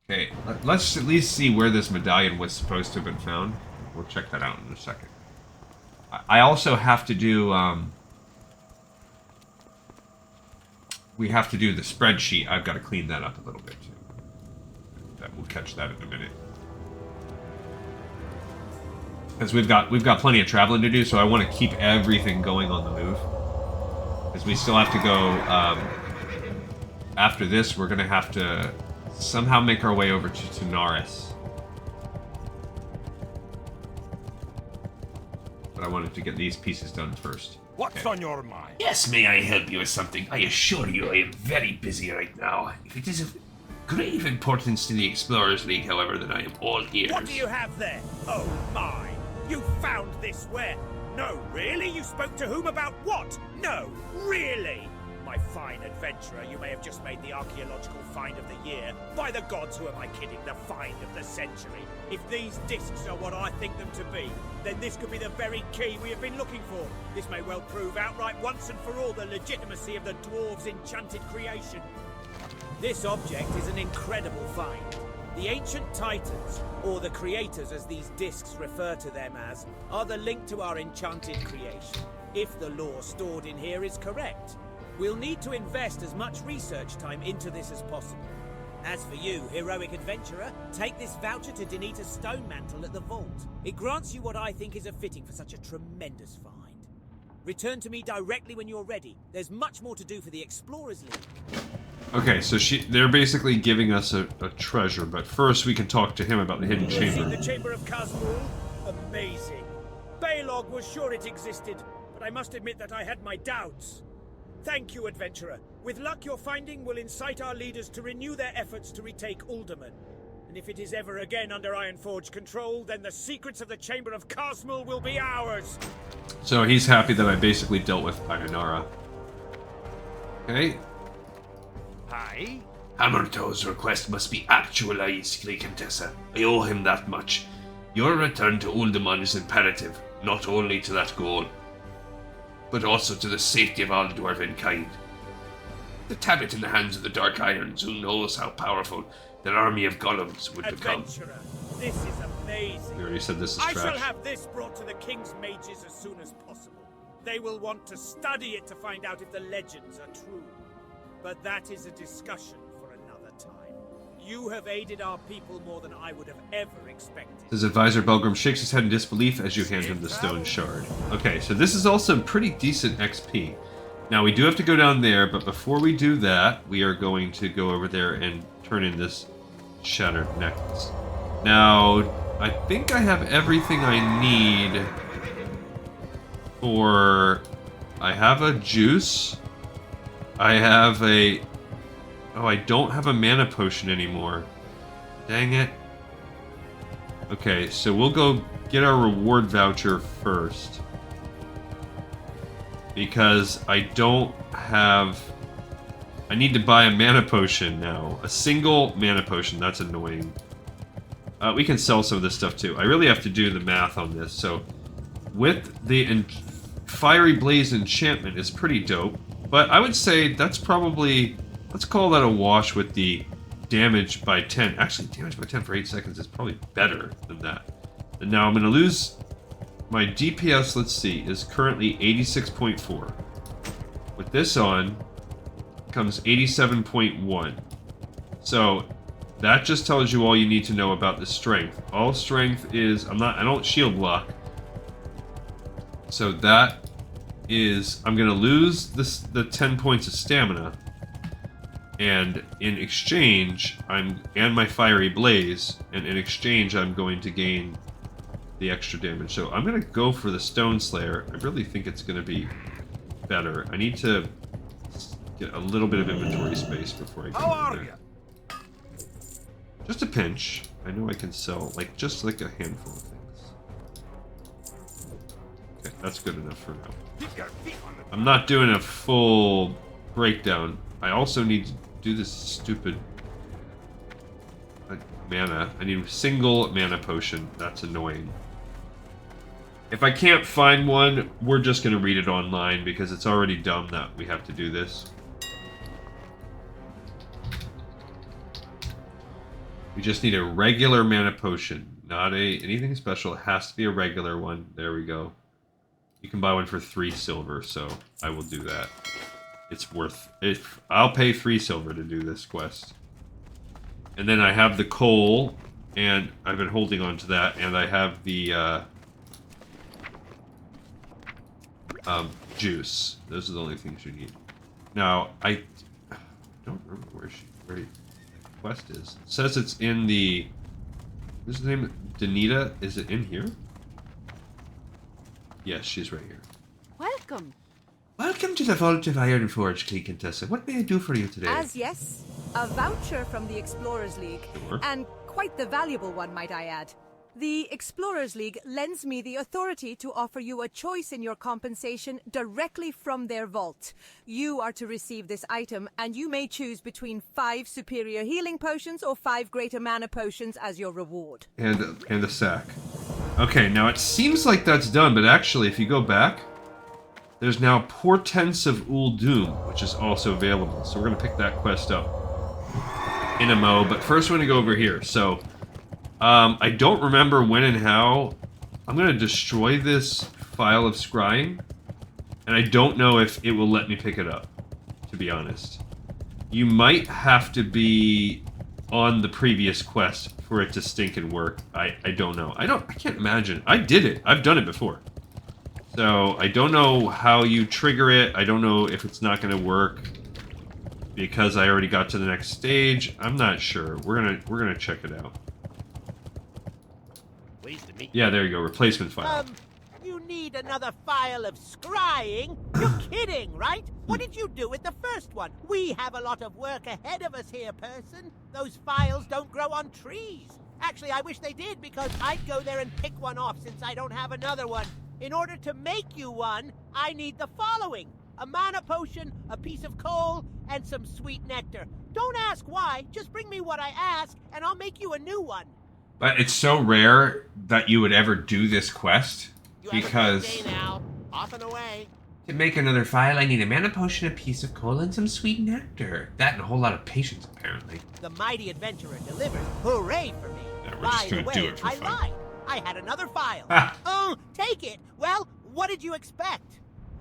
Okay, let's at least see where this medallion was supposed to have been found. We'll check that out in a second. I also have to do we have to do the spreadsheet, I've got to clean that up a little bit too. We'll catch that in a minute. Because we've got plenty of traveling to do, so I want to keep everything going on the move. Because we still have to go. After this, we're gonna have to somehow make our way over to Tanaris. But I wanted to get these pieces done first. What's on your mind? Yes, may I help you with something? I assure you I am very busy right now. If it is of grave importance to the Explorers League, however, then I am all ears. What do you have there? Oh my! You found this where? No, really? You spoke to whom about what? No, really? My fine adventurer, you may have just made the archaeological find of the year. By the gods, who am I kidding? The find of the century. If these discs are what I think them to be, then this could be the very key we have been looking for. This may well prove outright once and for all the legitimacy of the dwarves' enchanted creation. This object is an incredible find. The ancient titans, or the creators as these discs refer to them as, are the link to our enchanted creation, if the lore stored in here is correct. We'll need to invest as much research time into this as possible. As for you, heroic adventurer, take this voucher to Denita's stone mantle at the vault. It grants you what I think is a fitting for such a tremendous find. Return to me directly when you're ready. There's much more to do for the Explorers League. Okay, so they're basically giving us a treasure, but first we can talk to him about the hidden You've seen chamber. the Chamber of Kazmul? Amazing. Baylog was sure it existed, but I must admit that I had my doubts. Thank you, adventurer. With luck, your finding will incite our leaders to renew their efforts to retake Uldaman. And if it is ever again under Ironforge control, then the secrets of the Chamber of Kazmul will be ours. So he's happy that I basically dealt with Ironara. Okay. Hi. Hammertoe's request must be actualized, Contessa. I owe him that much. Your return to Uldaman is imperative, not only to that goal, but also to the safety of all dwarven kind. The tablet in the hands of the Dark Irons, who knows how powerful their army of golems would become. Adventurer, this is amazing. We already said this is I trash. shall have this brought to the King's mages as soon as possible. They will want to study it to find out if the legends are true. But that is a discussion for another time. You have aided our people more than I would have ever expected. His advisor Belgrim shakes his head in disbelief as you hand him the stone shard. Okay, so this is also pretty decent XP. Now we do have to go down there, but before we do that, we are going to go over there and turn in this shattered necklace. Now, I think I have everything I need for... I have a juice. I have a... Oh, I don't have a mana potion anymore. Dang it. Okay, so we'll go get our reward voucher first. Because I don't have... I need to buy a mana potion now. A single mana potion, that's annoying. We can sell some of this stuff too. I really have to do the math on this. So, with the Fiery Blaze enchantment is pretty dope. But I would say that's probably... Let's call that a wash with the damage by 10. Actually, damage by 10 for 8 seconds is probably better than that. And now I'm going to lose... My DPS, let's see, is currently 86.4. With this on, comes 87.1. So, that just tells you all you need to know about the strength. All strength is... I don't shield block. So that is... I'm going to lose the 10 points of stamina. And in exchange, and my Fiery Blaze, and in exchange I'm going to gain the extra damage. So I'm going to go for the Stone Slayer. I really think it's going to be better. I need to get a little bit of inventory space before I go. How are you? Just a pinch. I know I can sell just like a handful of things. Okay, that's good enough for now. Keep your feet on the I'm not doing a full breakdown. I also need to do this stupid mana. I need a single mana potion. That's annoying. If I can't find one, we're just going to read it online because it's already dumb that we have to do this. We just need a regular mana potion, not anything special. It has to be a regular one. There we go. You can buy one for 3 silver, so I will do that. it's worth it. I'll pay 3 silver to do this quest. And then I have the coal, and I've been holding on to that, and I have the juice. Those are the only things you need. Now, I don't remember where the quest is. It says it's in the... What's the name? Danita? Is it in here? Yes, she's right here. Welcome. Welcome to the Vault of Ironforge, Contessa. What may I do for you today? As yes, a voucher from the Explorers League, Sure. and quite the valuable one, might I add. The Explorers League lends me the authority to offer you a choice in your compensation directly from their vault. You are to receive this item, and you may choose between 5 superior healing potions or 5 greater mana potions as your reward. And a sack. Okay, now it seems like that's done, but actually, if you go back, there's now Portents of Uldum, which is also available. So we're going to pick that quest up in a mo, but first we're going to go over here. So, I don't remember when and how. I'm going to destroy this Phial of Scrying, and I don't know if it will let me pick it up, to be honest. You might have to be on the previous quest for it to stink and work. I don't know. I can't imagine. I did it. I've done it before. So, I don't know how you trigger it. I don't know if it's not going to work because I already got to the next stage. I'm not sure. We're gonna check it out. Pleased to meet you. Yeah, there you go. Replacement file. You need another Phial of Scrying? You're kidding, right? What did you do with the first one? We have a lot of work ahead of us here, person. Those phials don't grow on trees. Actually, I wish they did, because I'd go there and pick one off since I don't have another one. In order to make you one, I need the following: a mana potion, a piece of coal, and some sweet nectar. Don't ask why, just bring me what I ask, and I'll make you a new one. But it's so rare that you would ever do this quest, You have a because good day now. Off and away. to make another file, I need a mana potion, a piece of coal, and some sweet nectar. That and a whole lot of patience, apparently. The mighty adventurer delivered. Hooray for me. Yeah, we're By just the gonna way, do it for I fun. lied. I had another file. Ah. Oh, take it. Well, what did you expect?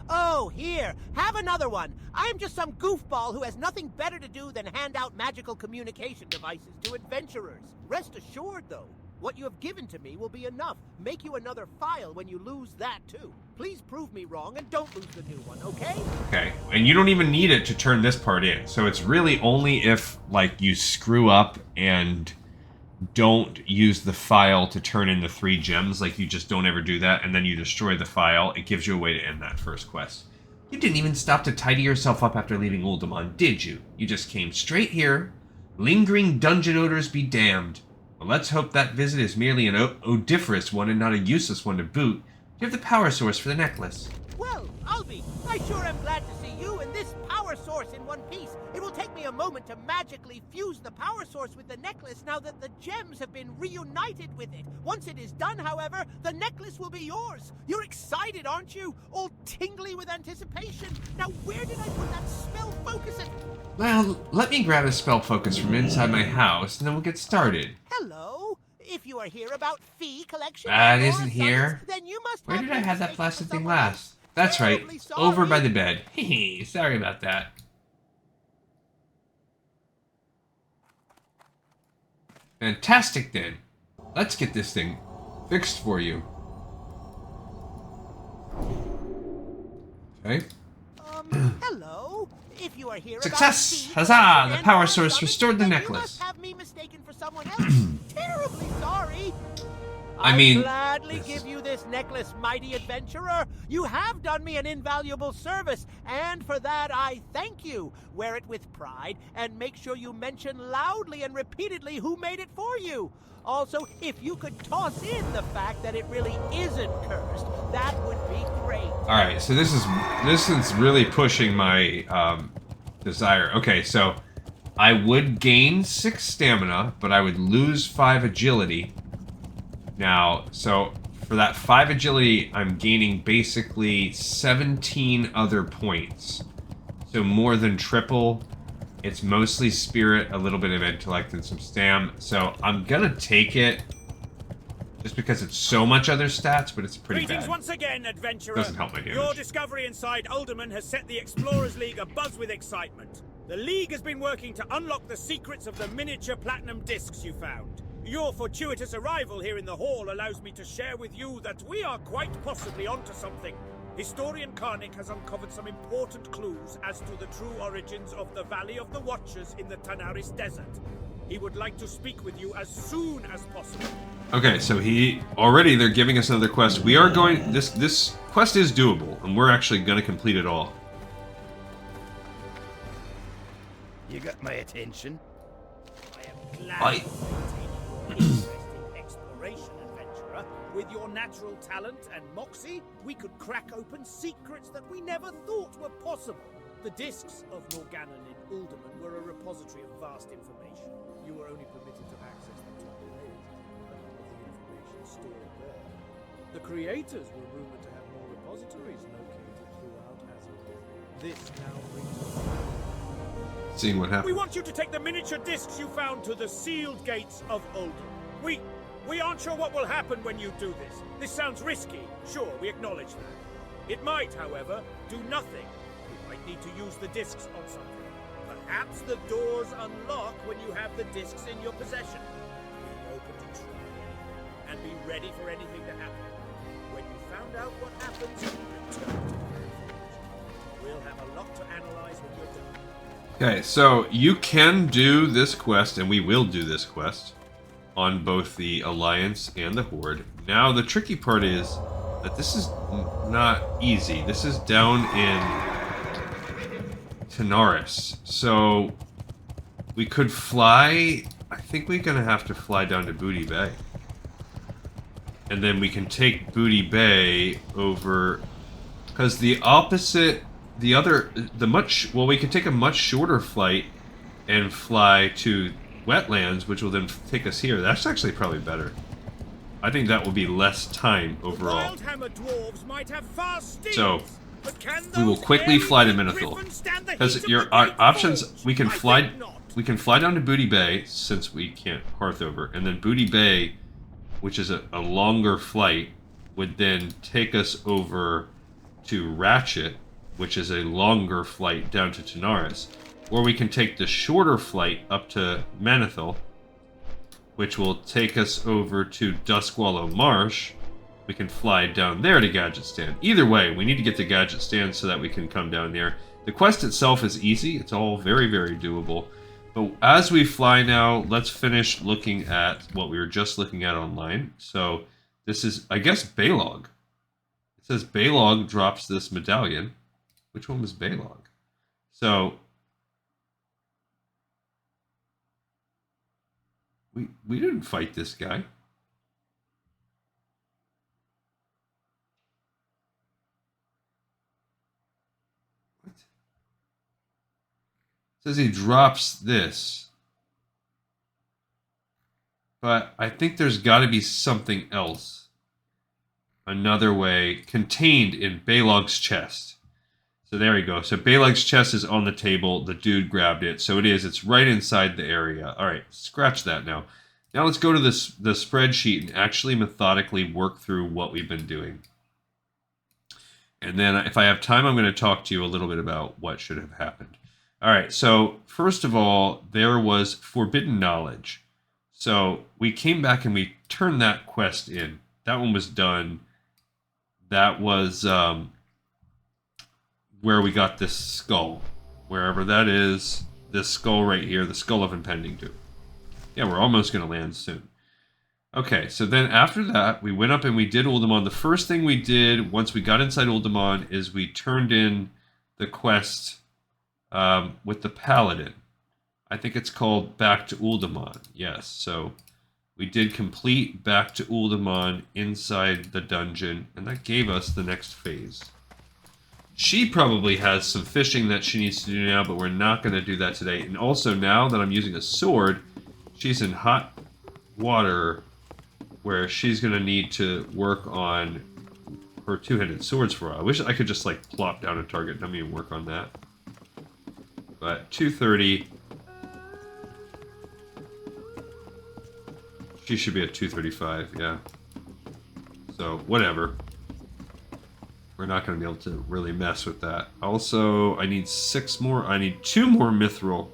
Oh, here. Have another one. I'm just some goofball who has nothing better to do than hand out magical communication devices to adventurers. Rest assured, though, what you have given to me will be enough. Make you another file when you lose that, too. Please prove me wrong and don't lose the new one, okay? Okay, and you don't even need it to turn this part in. So it's really only if, like, you screw up and don't use the file to turn in the 3 gems, like you just don't ever do that, and then you destroy the file, it gives you a way to end that first quest. You didn't even stop to tidy yourself up after leaving Uldaman, did you? You just came straight here. Lingering dungeon odors be damned. Well, let's hope that visit is merely an odoriferous one and not a useless one to boot. Do you have the power source for the necklace? Well, I'll be. I sure am glad to see you and this power source in one piece. It will take me a moment to magically fuse the power source with the necklace now that the gems have been reunited with it. Once it is done, however, the necklace will be yours. You're excited, aren't you? All tingly with anticipation. Now, where did I put that spell focusing? Well, let me grab a spell focus from inside my house, and then we'll get started. Hello? If you are here about fee collection... That or isn't here. summons, then you must Where have did I have that mistaken plastic for thing someone last? else. That's right, Terribly over by sorry. the bed. Hehe, sorry about that. Fantastic then. Let's get this thing fixed for you. Okay. Hello? If you are here Success! about fee Huzzah! collection The and power or source summons, restored the then necklace. You must have me mistaken for someone else. Terribly sorry. I mean, I'll gladly give you this necklace, mighty adventurer. You have done me an invaluable service, and for that I thank you. Wear it with pride, and make sure you mention loudly and repeatedly who made it for you. Also, if you could toss in the fact that it really isn't cursed, that would be great. Alright, so this is really pushing my desire. Okay, so I would gain 6 stamina, but I would lose 5 agility. Now, so for that 5 agility, I'm gaining basically 17 other points. So more than triple. It's mostly spirit, a little bit of intellect, and some stam. So I'm gonna take it Just because it's so much other stats, but it's pretty Greetings bad. once again, adventurer. Doesn't help my Your damage. discovery inside Uldaman has set the Explorers League abuzz with excitement. The League has been working to unlock the secrets of the miniature platinum discs you found. Your fortuitous arrival here in the hall allows me to share with you that we are quite possibly onto something. Historian Karnik has uncovered some important clues as to the true origins of the Valley of the Watchers in the Tanaris Desert. He would like to speak with you as soon as possible. Okay, so they're giving us another quest. We are going, this quest is doable, and we're actually going to complete it all. You got my attention. I am glad to entertain your interesting exploration, adventurer. With your natural talent and moxie, we could crack open secrets that we never thought were possible. The discs of Morganon in Uldaman were a repository of vast information. You were only permitted to access the top layers of the information stored there. The creators were rumored to have more repositories located throughout Azeroth. This now brings us Seeing what We happens. want you to take the miniature discs you found to the sealed gates of Uldum. We aren't sure what will happen when you do this. This sounds risky. Sure, we acknowledge that. It might, however, do nothing. You might need to use the discs on something. Perhaps the doors unlock when you have the discs in your possession. Be open to try. And be ready for anything to happen. When you found out what happens, return to the Ironforge. We'll have a lot to analyze when you're done. Okay, so you can do this quest, and we will do this quest, on both the Alliance and the Horde. Now, the tricky part is that this is not easy. This is down in Tanaris. So, we could fly... I think we're going to have to fly down to Booty Bay. And then we can take Booty Bay over... Because the opposite... we could take a much shorter flight and fly to wetlands, which will then take us here. That's actually probably better. I think that will be less time overall. Wildhammer dwarves might have fast steeds, So, but can we will those quickly fly to hairy Menethil. griffins stand the Because heat of your the Great options, Forge? we can I fly think not. we can fly down to Booty Bay, since we can't hearth over, and then Booty Bay, which is a longer flight, would then take us over to Ratchet, which is a longer flight down to Tanaris. Or we can take the shorter flight up to Menethil, which will take us over to Duskwallow Marsh. We can fly down there to Gadget Stand. Either way, we need to get to Gadget Stand so that we can come down there. The quest itself is easy. It's all very, very doable. But as we fly now, let's finish looking at what we were just looking at online. So this is, I guess, Baylog. It says Baylog drops this medallion. Which one was Baylog? So we didn't fight this guy. What? It says he drops this. But I think there's got to be something else. Another way contained in Baylog's chest. So there you go. So Baylog's chest is on the table. The dude grabbed it. So it is. It's right inside the area. All right, scratch that now. Now let's go to the spreadsheet and actually methodically work through what we've been doing. And then if I have time, I'm going to talk to you a little bit about what should have happened. All right, so first of all, there was Forbidden Knowledge. So we came back and we turned that quest in. That one was done. That was... where we got this skull. Wherever that is, this skull right here, the Skull of Impending Doom. Yeah, we're almost going to land soon. Okay, so then after that, we went up and we did Uldaman. The first thing we did once we got inside Uldaman is we turned in the quest with the Paladin. I think it's called Back to Uldaman. Yes, so we did complete Back to Uldaman inside the dungeon, and that gave us the next phase. She probably has some fishing that she needs to do now, but we're not going to do that today. And also, now that I'm using a sword, she's in hot water where she's going to need to work on her two-handed swords for a while. I wish I could just, like, plop down a target dummy and work on that. But 230. She should be at 235, yeah. So, whatever. We're not going to be able to really mess with that. Also, I need 6 more. I need 2 more mithril.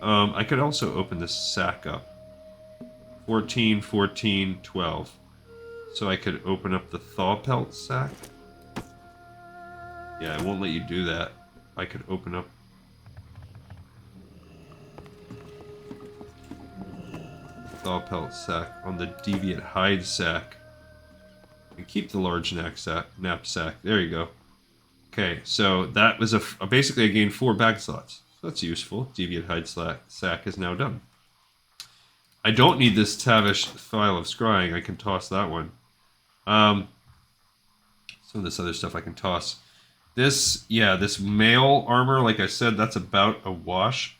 I could also open this sack up. 14, 14, 12. So I could open up the thaw pelt sack. Yeah, it won't let you do that. I could open up... thaw pelt sack on the deviant hide sack. And keep the large knapsack. There you go. Okay, so that was basically I gained 4 bag slots. So that's useful. Deviant hide sack is now done. I don't need this Tavish Phial of Scrying. I can toss that one. Some of this other stuff I can toss. This, yeah, this mail armor, like I said, that's about a wash.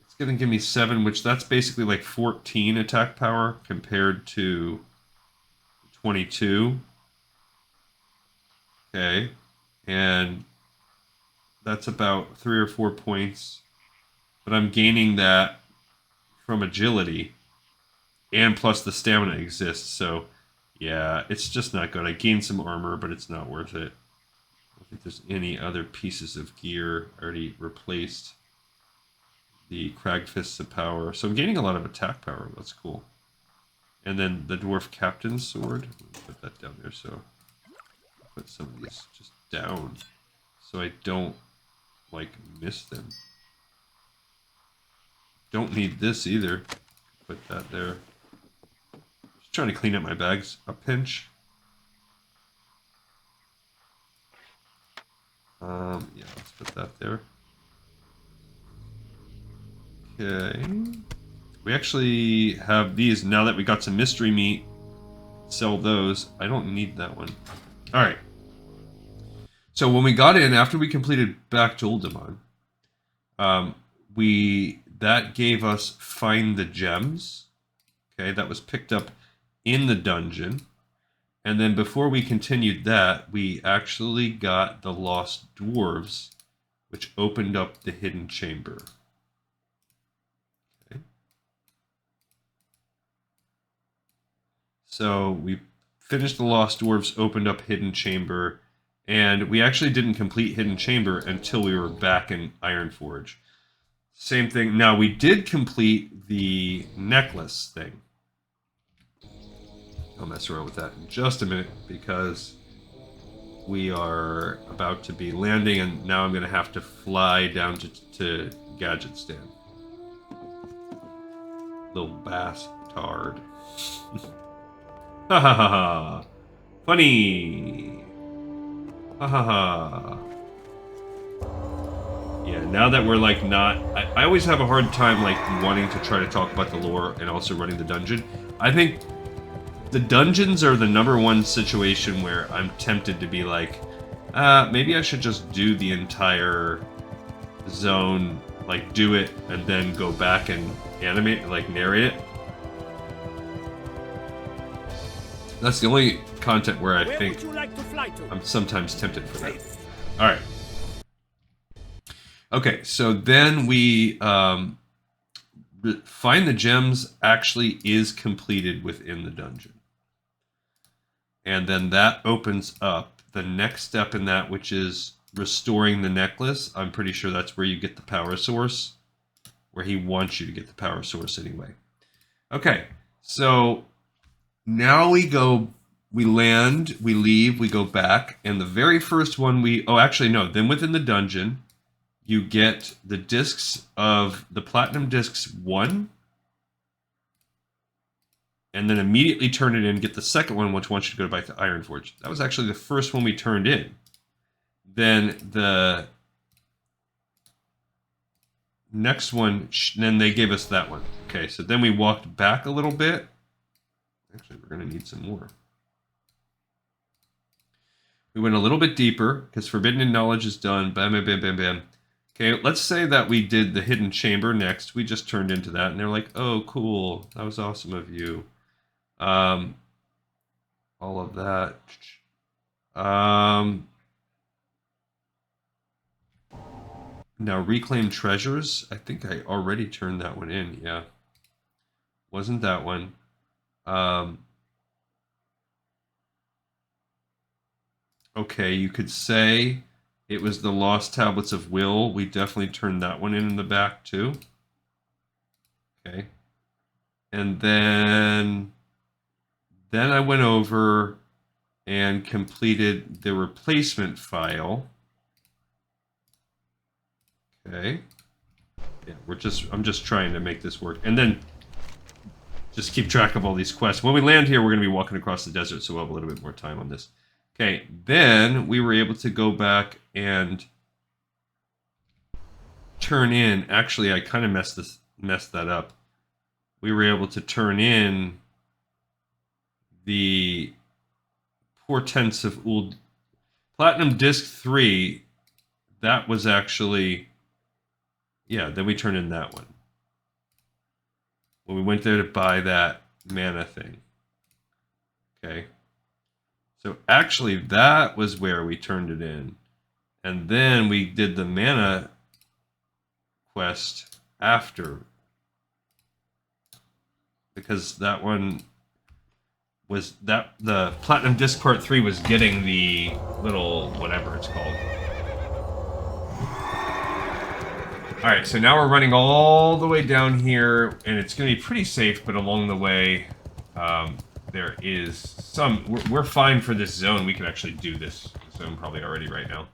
It's going to give me 7, which that's basically like 14 attack power compared to 22. Okay. And that's about 3 or 4 points. But I'm gaining that from agility. And plus the stamina exists, so yeah, it's just not good. I gained some armor, but it's not worth it. I don't think there's any other pieces of gear. I already replaced the Crag Fists of Power. So I'm gaining a lot of attack power. That's cool. And then the Dwarf Captain's Sword. Let me put that down there, so put some of these just down so I don't, like, miss them. Don't need this either. Put that there. Just trying to clean up my bags a pinch. Yeah, let's put that there. Okay. We actually have these now that we got some mystery meat. Sell those. I don't need that one. Alright. So when we got in, after we completed back to Uldaman, that gave us Find the Gems. Okay, that was picked up in the dungeon. And then before we continued that, we actually got the Lost Dwarves, which opened up the hidden chamber. Okay. So we finished the Lost Dwarves, opened up hidden chamber, and we actually didn't complete hidden chamber until we were back in Ironforge. Same thing. Now, we did complete the necklace thing. I'll mess around with that in just a minute because we are about to be landing and now I'm going to have to fly down to Gadgetstan. Little bastard. Ha ha ha ha. Funny. Ha ha ha. Yeah, now that we're like not... I always have a hard time like wanting to try to talk about the lore and also running the dungeon. I think the dungeons are the #1 situation where I'm tempted to be like, maybe I should just do the entire zone, like do it and then go back and animate, like narrate it. That's the only content where I think I'm sometimes tempted for that. Alright. Okay, so then we Find the Gems actually is completed within the dungeon. And then that opens up the next step in that, which is restoring the necklace. I'm pretty sure that's where you get the power source, where he wants you to get the power source anyway. Okay, so now we go, we land, we leave, we go back, and the very first one then within the dungeon, you get the discs of the Platinum Discs 1, and then immediately turn it in, get the second one, which wants you to go back to Ironforge. That was actually the first one we turned in. Then the next one, then they gave us that one. Okay, so then we walked back a little bit. Actually, we're going to need some more. We went a little bit deeper, because Forbidden Knowledge is done. Bam, bam, bam, bam, bam. Okay, let's say that we did the Hidden Chamber next. We just turned into that, and they're like, oh, cool. That was awesome of you. All of that. Now, Reclaim Treasures. I think I already turned that one in, yeah. Wasn't that one. okay, you could say it was the Lost Tablets of Will. We definitely turned that one in the back too. Okay. And then I went over and completed the replacement file. Okay. Yeah, I'm just trying to make this work. And then just keep track of all these quests. When we land here, we're going to be walking across the desert, so we'll have a little bit more time on this. Okay, then we were able to go back and turn in. Actually, I kind of messed that up. We were able to turn in the Portents of Uldum. Platinum Disc 3, that was actually... Yeah, then we turned in that one. When we went there to buy that mana thing. Okay. So actually, that was where we turned it in. And then we did the mana quest after. Because that one was the Platinum Disc Part 3 was getting the little whatever it's called. Alright, so now we're running all the way down here, and it's going to be pretty safe, but along the way, there is some... We're fine for this zone. We can actually do this zone probably already right now.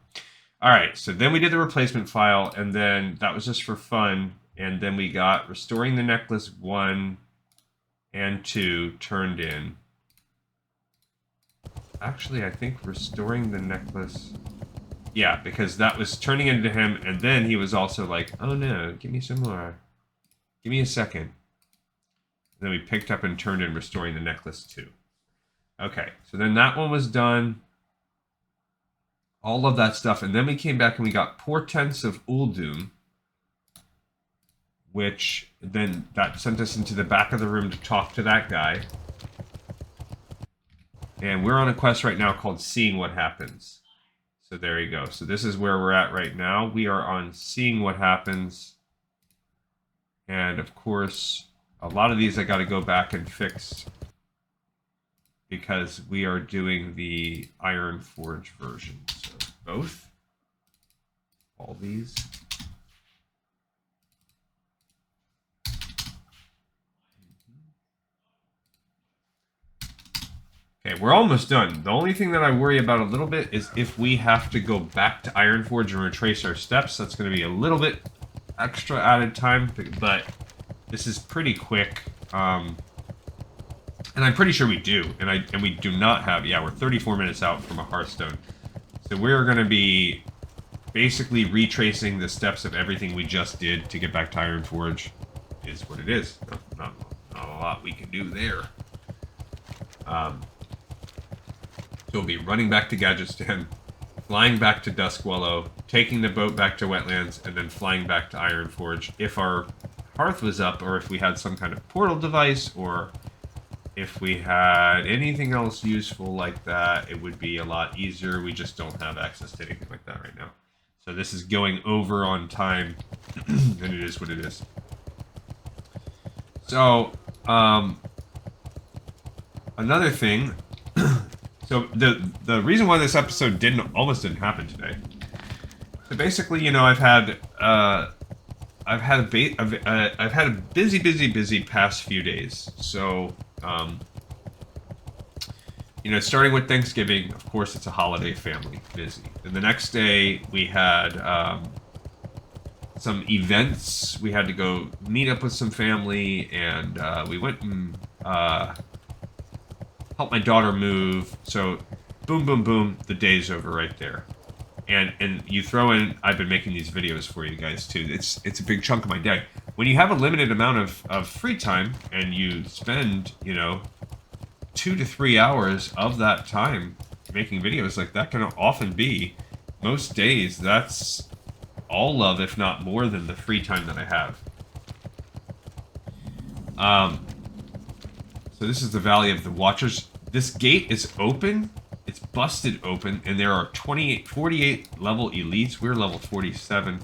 Alright, so then we did the replacement file, and then that was just for fun, and then we got Restoring the Necklace 1 and 2 turned in. Actually, I think Restoring the Necklace... Yeah, because that was turning into him, and then he was also like, oh no, give me some more. Give me a second. And then we picked up and turned in Restoring the Necklace 2. Okay, so then that one was done. All of that stuff, and then we came back and we got Portents of Uldum, which then that sent us into the back of the room to talk to that guy. And we're on a quest right now called Seeing What Happens. So there you go. So this is where we're at right now. We are on Seeing What Happens. And of course, a lot of these I got to go back and fix because we are doing the Ironforge version. So both. All these. Okay, we're almost done. The only thing that I worry about a little bit is if we have to go back to Ironforge and retrace our steps. That's going to be a little bit extra added time, but this is pretty quick. And I'm pretty sure we do. And we do not have... Yeah, we're 34 minutes out from a Hearthstone. So we're going to be basically retracing the steps of everything we just did to get back to Ironforge. Is what it is. Not a lot we can do there. So we'll be running back to Gadgetzan, flying back to Duskwallow, taking the boat back to Wetlands, and then flying back to Ironforge. If our hearth was up, or if we had some kind of portal device, or if we had anything else useful like that, it would be a lot easier. We just don't have access to anything like that right now. So this is going over on time, and it is what it is. So, another thing... So the reason why this episode almost didn't happen today. So basically, you know, I've had a busy past few days. So you know, starting with Thanksgiving, of course, it's a holiday family busy. And the next day we had some events. We had to go meet up with some family, and we went and help my daughter move. So boom, boom, boom, the day's over right there. And you throw in, I've been making these videos for you guys too. It's a big chunk of my day. When you have a limited amount of free time and you spend, you know, 2 to 3 hours of that time making videos, like that can often be, most days, that's all of, if not more than, the free time that I have. So this is the Valley of the Watchers. This gate is open. It's busted open, and there are 48 level elites. We're level 47.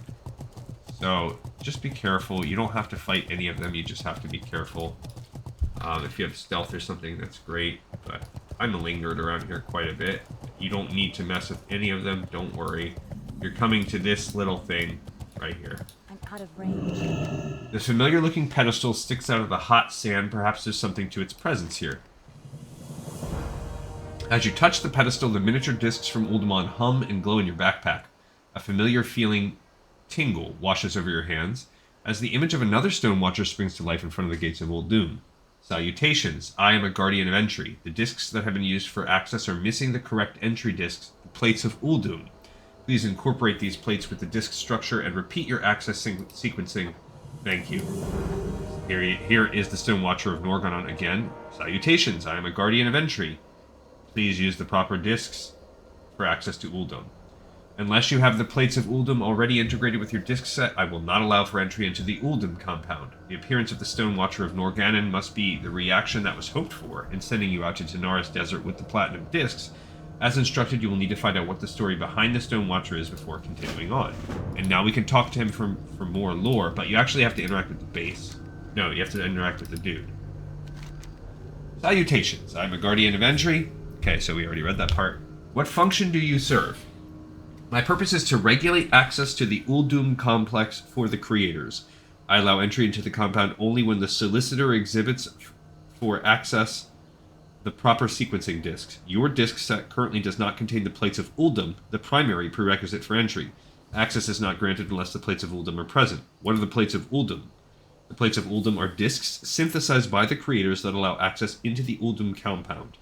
So just be careful. You don't have to fight any of them. You just have to be careful. If you have stealth or something, that's great. But I'm lingered around here quite a bit. You don't need to mess with any of them. Don't worry. You're coming to this little thing right here. I'm out of range. The familiar-looking pedestal sticks out of the hot sand. Perhaps there's something to its presence here. As you touch the pedestal, the miniature discs from Uldaman hum and glow in your backpack. A familiar feeling tingle washes over your hands as the image of another Stone Watcher springs to life in front of the gates of Uldum. Salutations. I am a guardian of entry. The discs that have been used for access are missing the correct entry discs, the plates of Uldum. Please incorporate these plates with the disc structure and repeat your access sequencing. Thank you. Here is the Stone Watcher of Norgonon again. Salutations. I am a guardian of entry. Please use the proper discs for access to Uldum. Unless you have the plates of Uldum already integrated with your disc set, I will not allow for entry into the Uldum compound. The appearance of the Stone Watcher of Norganon must be the reaction that was hoped for in sending you out to Tanaris Desert with the platinum discs. As instructed, you will need to find out what the story behind the Stone Watcher is before continuing on. And now we can talk to him for more lore, but you actually have to interact with the base. No, you have to interact with the dude. Salutations. I'm a guardian of entry. Okay, so we already read that part. What function do you serve? My purpose is to regulate access to the Uldum complex for the creators. I allow entry into the compound only when the solicitor exhibits for access the proper sequencing discs. Your disc set currently does not contain the plates of Uldum, the primary prerequisite for entry. Access is not granted unless the plates of Uldum are present. What are the plates of Uldum? The plates of Uldum are discs synthesized by the creators that allow access into the Uldum compound.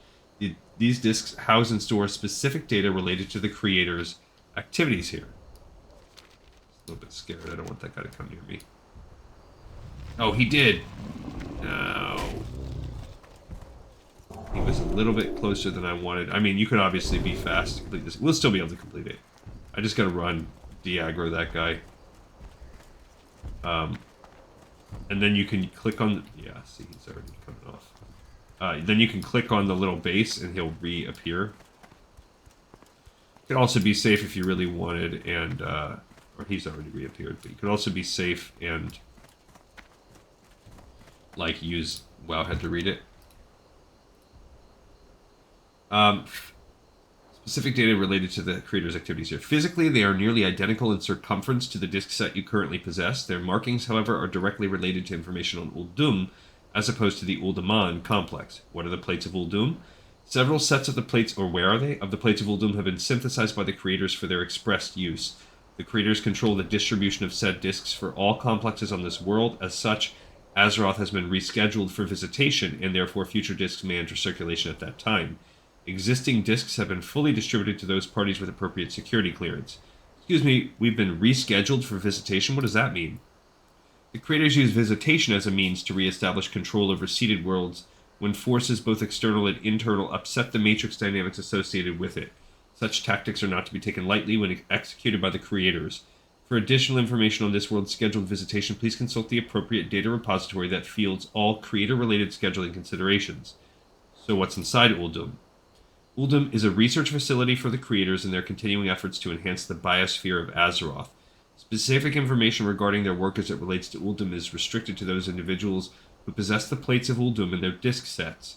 These discs house and store specific data related to the creators' activities here. A little bit scared. I don't want that guy to come near me. Oh, he did. No. He was a little bit closer than I wanted. I mean, you could obviously be fast to complete this. We'll still be able to complete it. I just gotta run, de-aggro that guy. And then you can click on... Yeah, see, he's already coming off. Then you can click on the little base and he'll reappear. It could also be safe if you really wanted, and or he's already reappeared, but you could also be safe and like use Wowhead to read it. Specific data related to the creator's activities here. Physically, they are nearly identical in circumference to the disc set you currently possess. Their markings, however, are directly related to information on Uldum, as opposed to the Uldaman complex. What are the plates of Uldum? Several sets of the plates, or where are they, of the plates of Uldum have been synthesized by the creators for their expressed use. The creators control the distribution of said discs for all complexes on this world. As such, Azeroth has been rescheduled for visitation, and therefore future discs may enter circulation at that time. Existing discs have been fully distributed to those parties with appropriate security clearance. Excuse me, we've been rescheduled for visitation? What does that mean? The creators use visitation as a means to re-establish control over seeded worlds when forces both external and internal upset the matrix dynamics associated with it. Such tactics are not to be taken lightly when executed by the creators. For additional information on this world's scheduled visitation, please consult the appropriate data repository that fields all creator-related scheduling considerations. So what's inside Uldum? Uldum is a research facility for the creators in their continuing efforts to enhance the biosphere of Azeroth. Specific information regarding their work as it relates to Uldum is restricted to those individuals who possess the plates of Uldum in their disc sets.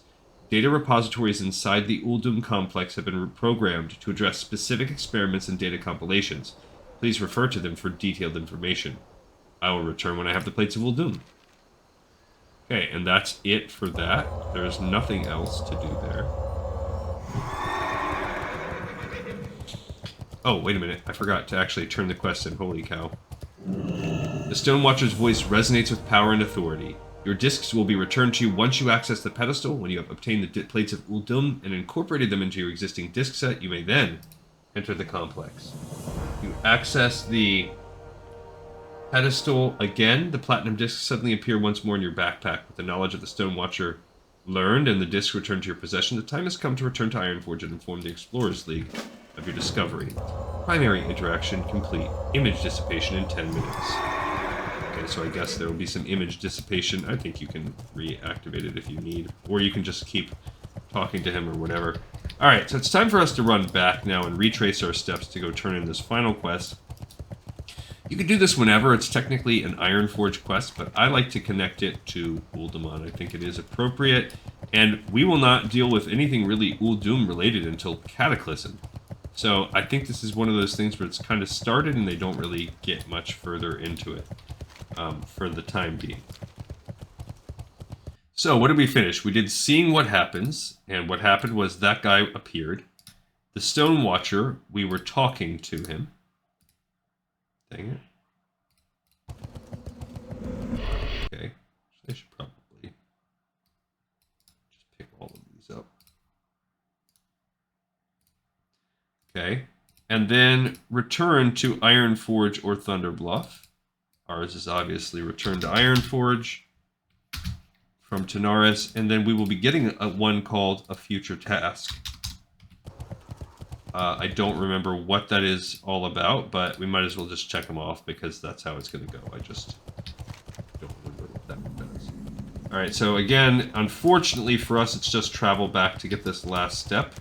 Data repositories inside the Uldum complex have been programmed to address specific experiments and data compilations. Please refer to them for detailed information. I will return when I have the plates of Uldum. Okay, and that's it for that. There's nothing else to do there. Oh, wait a minute. I forgot to actually turn the quest in. Holy cow. The Stone Watcher's voice resonates with power and authority. Your discs will be returned to you once you access the pedestal. When you have obtained the plates of Uldum and incorporated them into your existing disc set, you may then enter the complex. You access the pedestal again. The platinum discs suddenly appear once more in your backpack. With the knowledge of the Stone Watcher learned and the disc returned to your possession, the time has come to return to Ironforge and inform the Explorers League of your discovery. Primary interaction complete. Image dissipation in 10 minutes. Okay, so I guess there will be some image dissipation. I think you can reactivate it if you need, or you can just keep talking to him or whatever. Alright, so it's time for us to run back now and retrace our steps to go turn in this final quest. You can do this whenever. It's technically an Ironforge quest, but I like to connect it to Uldaman. I think it is appropriate, and we will not deal with anything really Uldum related until Cataclysm. So I think this is one of those things where it's kind of started and they don't really get much further into it for the time being. So what did we finish? We did Seeing What Happens, and what happened was that guy appeared. The Stone Watcher, we were talking to him. Dang it. Okay, I should probably just pick all of these up. Okay, and then return to Ironforge or Thunderbluff. Ours is obviously return to Ironforge from Tanaris, and then we will be getting one called A Future Task. I don't remember what that is all about, but we might as well just check them off because that's how it's going to go. I just don't remember what that does. Alright, so again, unfortunately for us, it's just travel back to get this last step.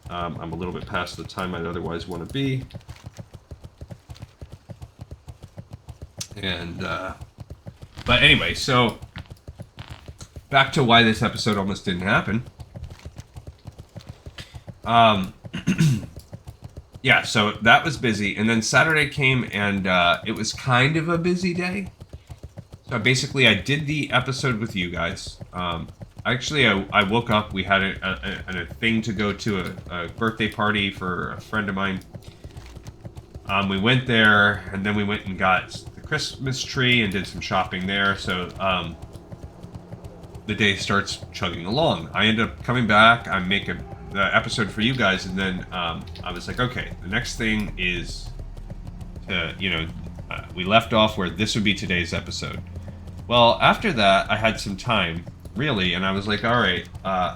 I'm a little bit past the time I'd otherwise want to be. And, but anyway, so back to why this episode almost didn't happen. Yeah, so that was busy, and then Saturday came, and it was kind of a busy day. So basically, I did the episode with you guys. Actually, I woke up, we had a thing to go to, a birthday party for a friend of mine. We went there, and then we went and got the Christmas tree and did some shopping there, so the day starts chugging along. I end up coming back, I make the episode for you guys, and then I was like, okay, the next thing is to, we left off where this would be today's episode. Well, after that, I had some time, really, and I was like, alright,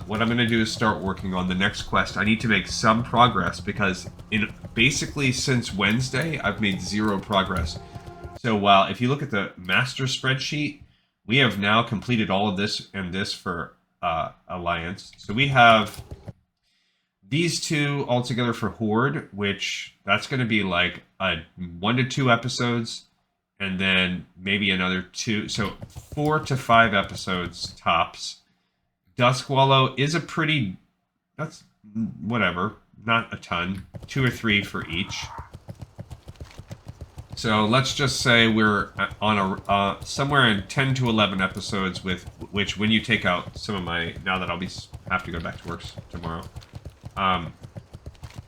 what I'm going to do is start working on the next quest. I need to make some progress, because basically since Wednesday, I've made 0 progress. So while, if you look at the master spreadsheet, we have now completed all of this and this for Alliance. So we have these 2 altogether for Horde, which that's going to be like 1 to 2 episodes, and then maybe another 2, so 4 to 5 episodes tops. Duskwallow is a pretty, that's whatever, not a ton, 2 or 3 for each. So let's just say we're on a somewhere in 10 to 11 episodes, with which, when you take out some of my, now that I'll have to go back to work tomorrow,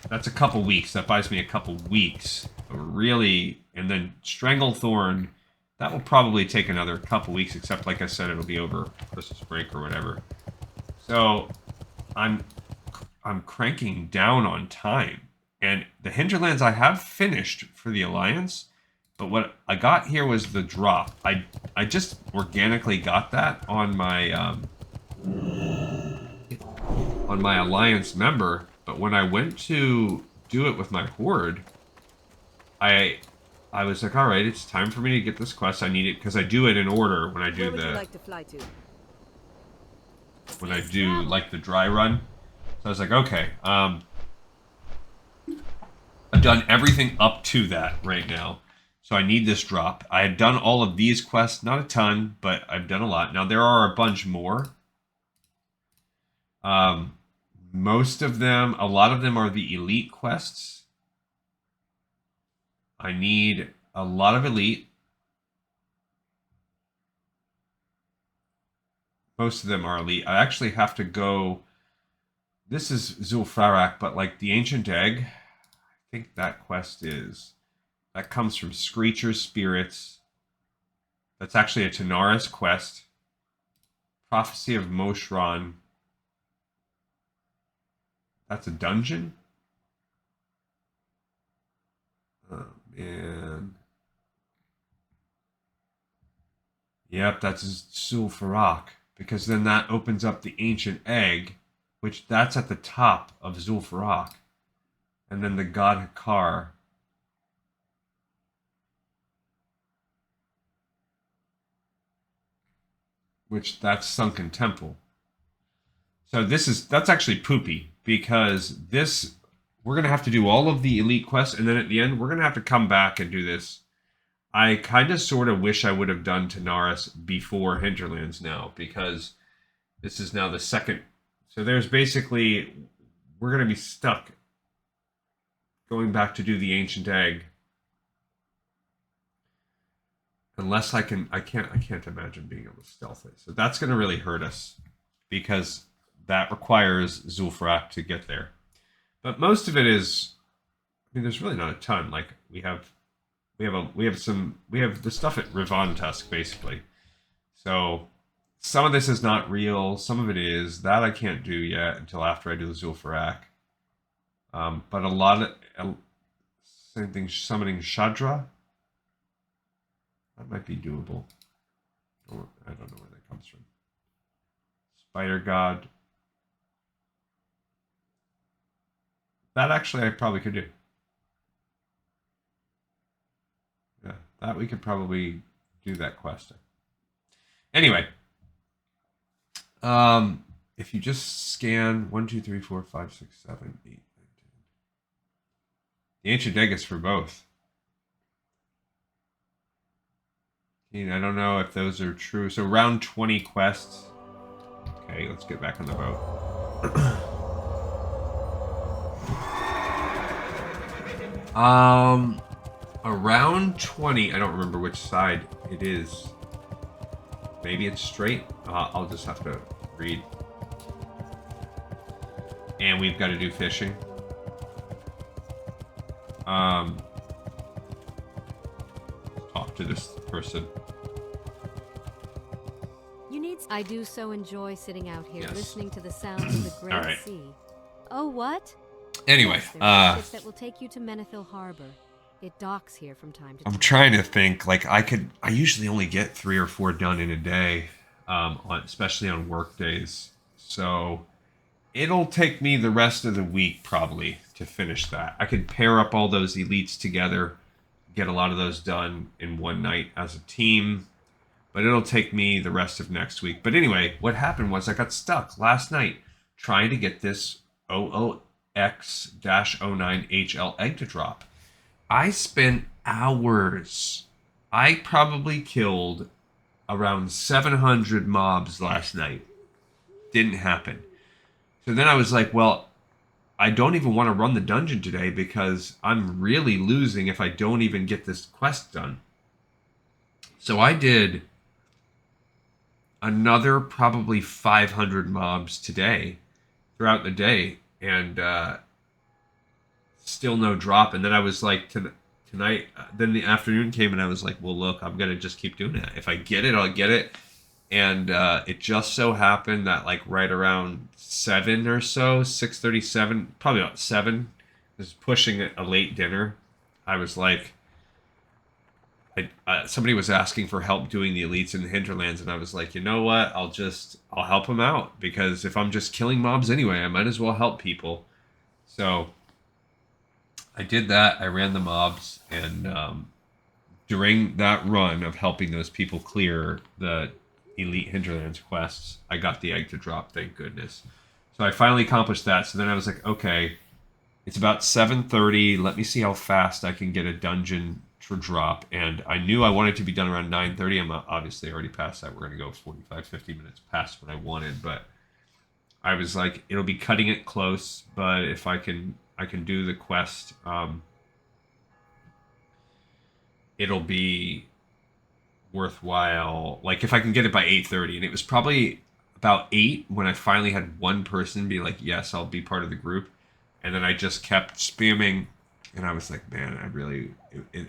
that's a couple weeks. That buys me a couple weeks, really. And then Stranglethorn, that will probably take another couple weeks, except, like I said, it'll be over Christmas break or whatever. So I'm cranking down on time, and the Hinterlands I have finished for the Alliance. But what I got here was the drop. I just organically got that on my Alliance member, but when I went to do it with my Horde, I was like, all right, it's time for me to get this quest. I need it because I do it in order when I do Where would you like to fly to? When I do like the dry run. So I was like, okay, I've done everything up to that right now. So I need this drop. I had done all of these quests, not a ton, but I've done a lot. Now there are a bunch more. Most of them, a lot of them are the elite quests. I need a lot of elite. Most of them are elite. I actually have to go. This is Zul'Farrak, but like the Ancient Egg, I think that quest is. That comes from Screecher's Spirits. That's actually a Tanaris quest. Prophecy of Moshron. That's a dungeon? Oh, man. Yep, that's Zul'Farrak. Because then that opens up the Ancient Egg, which that's at the top of Zul'Farrak. And then the God Hakar. Which that's Sunken Temple. So that's actually poopy, because we're going to have to do all of the elite quests, and then at the end, we're going to have to come back and do this. I kind of sort of wish I would have done Tanaris before Hinterlands now, because this is now the second. So there's basically, we're going to be stuck going back to do the ancient egg. Unless I can't imagine being able to stealth it. So that's going to really hurt us because that requires Zul'Farrak to get there. But most of it is, I mean, there's really not a ton. Like we have the stuff at Rivon Tusk basically. So some of this is not real. Some of it is. That I can't do yet until after I do the Zul'Farrak. But a lot of same thing. Summoning Shadra. That might be doable. Or, I don't know where that comes from. Spider God. That actually I probably could do. Yeah, that we could probably do that quest. Anyway. If you just scan 1, 2, 3, 4, 5, 6, 7, 8, 9, 10. The Ancient Egg is for both. I don't know if those are true. So round 20 quests. Okay, let's get back on the boat. Around 20. I don't remember which side it is. Maybe it's straight. I'll just have to read. And we've got to do fishing. Talk to this person. I do so enjoy sitting out here, yes. Listening to the sounds of the great right. sea. Oh, what? Anyway, yes, that will take you to Menethil Harbor. It docks here from time to time. I'm trying to think. Like I usually only get 3 or 4 done in a day, especially on work days. So it'll take me the rest of the week probably to finish that. I could pair up all those elites together, get a lot of those done in one night as a team. But it'll take me the rest of next week. But anyway, what happened was I got stuck last night trying to get this OOX-09HL egg to drop. I spent hours. I probably killed around 700 mobs last night. Didn't happen. So then I was like, well, I don't even want to run the dungeon today because I'm really losing if I don't even get this quest done. So I did another probably 500 mobs today throughout the day and still no drop. And then I was like tonight then the afternoon came and I was like, well, look, I'm gonna just keep doing it. If I get it, I'll get it. And it just so happened that like right around 7 or so, 6:37, probably about 7, was pushing a late dinner. I was like, somebody was asking for help doing the elites in the hinterlands, and I was like, you know what? I'll help them out because if I'm just killing mobs anyway, I might as well help people. So I did that. I ran the mobs, and during that run of helping those people clear the elite hinterlands quests, I got the egg to drop. Thank goodness. So I finally accomplished that. So then I was like, okay, it's about 7:30. Let me see how fast I can get a dungeon for drop, and I knew I wanted to be done around 9:30. I'm obviously already past that. We're going to go 45-50 minutes past what I wanted, but I was like, it'll be cutting it close, but if I can do the quest, it'll be worthwhile. Like if I can get it by 8:30, and it was probably about 8 when I finally had one person be like, yes, I'll be part of the group, and then I just kept spamming. And I was like, man,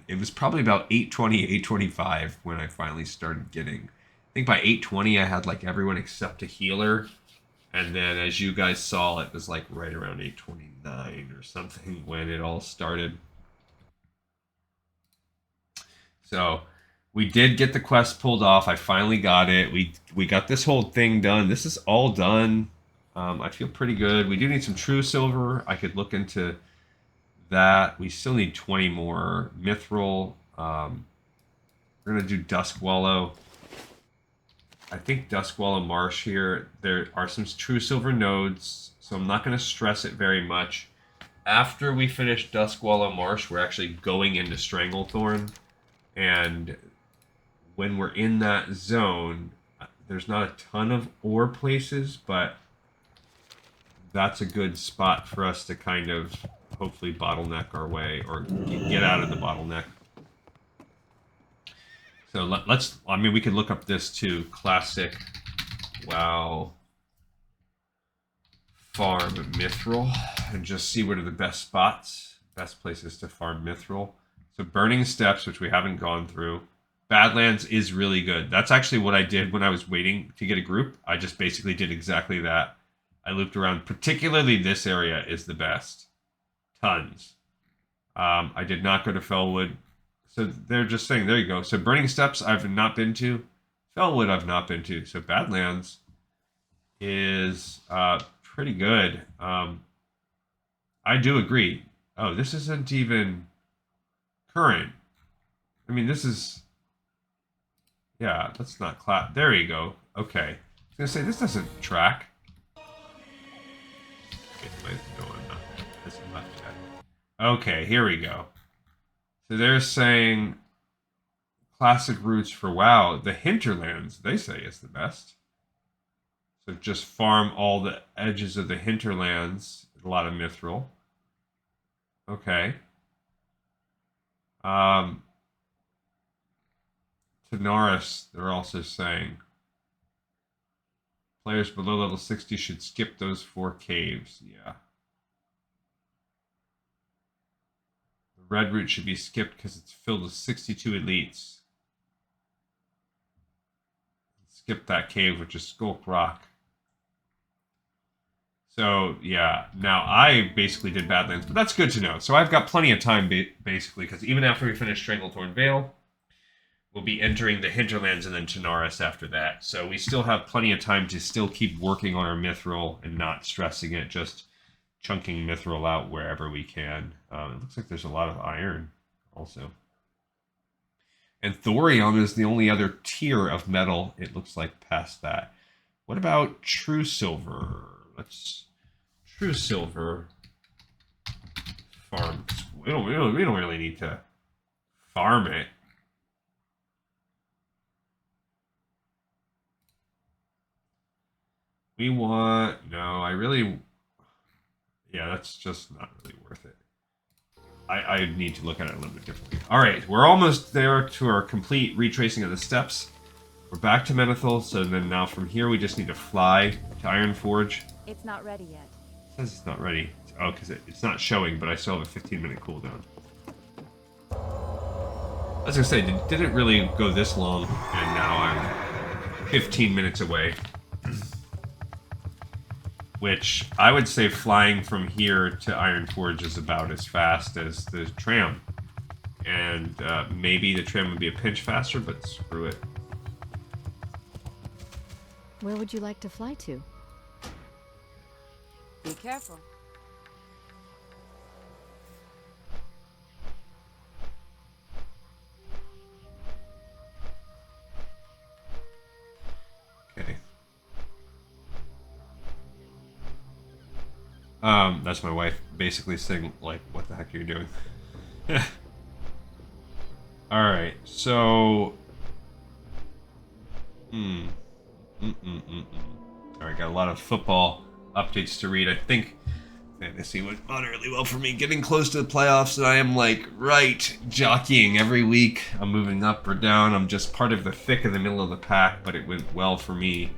it was probably about 8:20, 8:25 when I finally started getting, I think by 8:20 I had like everyone except a healer. And then as you guys saw, it was like right around 8:29 or something when it all started. So we did get the quest pulled off. I finally got it. We got this whole thing done. This is all done. I feel pretty good. We do need some true silver. I could look into that. We still need 20 more mithril. We're gonna do Duskwallow. I think Duskwallow Marsh here. There are some true silver nodes, so I'm not gonna stress it very much. After we finish Duskwallow Marsh, we're actually going into Stranglethorn, and when we're in that zone, there's not a ton of ore places, but that's a good spot for us to kind of hopefully bottleneck our way, or get out of the bottleneck. So let's, I mean, we could look up this too. Classic WoW farm mithril, and just see what are the best spots, best places to farm mithril. So Burning Steppes, which we haven't gone through. Badlands is really good. That's actually what I did when I was waiting to get a group. I just basically did exactly that. I looped around. Particularly this area is the best. Tons. I did not go to Fellwood. So they're just saying, there you go. So Burning Steppes I've not been to. Fellwood I've not been to. So Badlands is pretty good. I do agree. Oh, this isn't even current. I mean, this is... Yeah, that's not clap. There you go. Okay. I was going to say, this doesn't track. No, I'm not. This is not yet. Okay, here we go. So they're saying classic routes for WoW. The hinterlands, they say, is the best. So just farm all the edges of the hinterlands. A lot of mithril. Okay. Tanaris, they're also saying. Players below level 60 should skip those 4 caves. Yeah. The red route should be skipped because it's filled with 62 elites. Skip that cave, which is Skulk Rock. So, yeah. Now, I basically did Badlands, but that's good to know. So I've got plenty of time, basically, because even after we finish Stranglethorn Vale, we'll be entering the hinterlands and then Tanaris after that. So we still have plenty of time to still keep working on our mithril and not stressing it, just chunking mithril out wherever we can. It looks like there's a lot of iron also. And thorium is the only other tier of metal, it looks like, past that. What about true silver? Let's... True silver farm. We don't really need to farm it. We want... No, I really... Yeah, that's just not really worth it. I need to look at it a little bit differently. Alright, we're almost there to our complete retracing of the steps. We're back to Menethil, so then now from here we just need to fly to Ironforge. It's not ready yet. It says it's not ready. Oh, because it's not showing, but I still have a 15-minute cooldown. I was going to say, did it really go this long? And now I'm 15 minutes away. Which, I would say flying from here to Ironforge is about as fast as the tram. And maybe the tram would be a pinch faster, but screw it. Where would you like to fly to? Be careful. Okay. That's my wife basically saying, like, what the heck are you doing? Alright, so... Alright, got a lot of football updates to read. I think fantasy went moderately well for me. Getting close to the playoffs, and I am, like, jockeying every week. I'm moving up or down. I'm just part of the thick of the middle of the pack, but it went well for me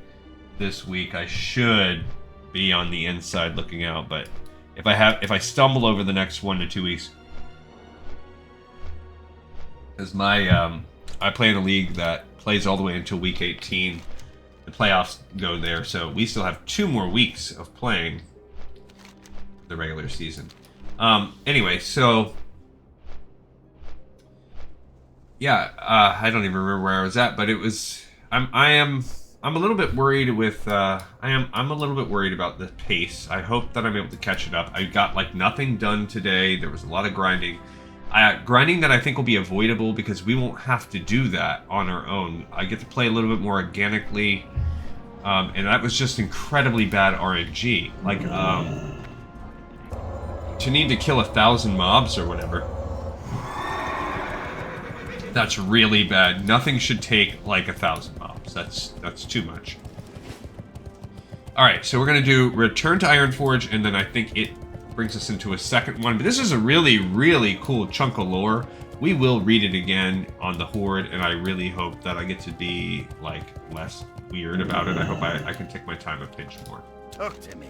this week. I should be on the inside looking out, but if I stumble over the next 1 to 2 weeks, because my I play in a league that plays all the way until week 18. The playoffs go there, so we still have 2 more weeks of playing the regular season. Anyway, so yeah, I don't even remember where I was at, but it was I'm a little bit worried with I'm a little bit worried about the pace. I hope that I'm able to catch it up. I got like nothing done today. There was a lot of grinding. Grinding that I think will be avoidable because we won't have to do that on our own. I get to play a little bit more organically, and that was just incredibly bad RNG. Like, to need to kill 1,000 mobs or whatever, that's really bad. Nothing should take like 1,000 mobs. That's too much. All right, so we're gonna do return to Ironforge, and then I think it brings us into a second one. But this is a really, really cool chunk of lore. We will read it again on the Horde, and I really hope that I get to be, like, less weird about it. I hope I can take my time a pinch more. Talk to me.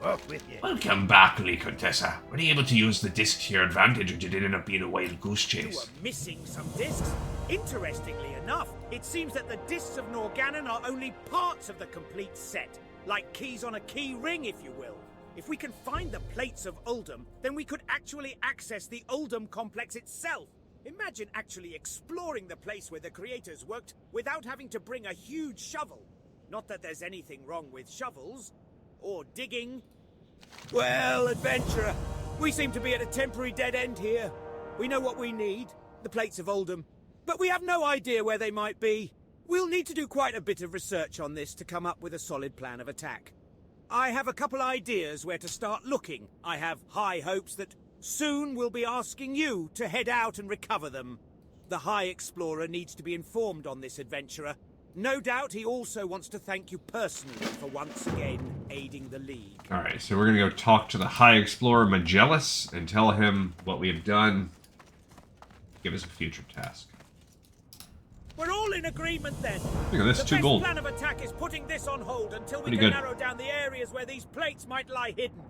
Walk with you. Welcome back, Lee Contessa. Were you able to use the disc to your advantage, or did it end up being a wild goose You chase? were missing some discs. Interestingly enough, it seems that the discs of Norgannon are only parts of the complete set, like keys on a key ring, if you will. If we can find the plates of Uldum, then we could actually access the Uldum complex itself. Imagine actually exploring the place where the creators worked without having to bring a huge shovel. Not that there's anything wrong with shovels, or digging. Well, adventurer, we seem to be at a temporary dead end here. We know what we need, the plates of Uldum, but we have no idea where they might be. We'll need to do quite a bit of research on this to come up with a solid plan of attack. I have a couple ideas where to start looking. I have high hopes that soon we'll be asking you to head out and recover them. The High Explorer needs to be informed on this, adventurer. No doubt he also wants to thank you personally for once again aiding the League. Alright, so we're going to go talk to the High Explorer Magellas and tell him what we have done. Give us a future task. We're all in agreement then. Look at this, The 2 best gold. plan of attack is putting this on hold until we Pretty can good. narrow down the areas where these plates might lie hidden.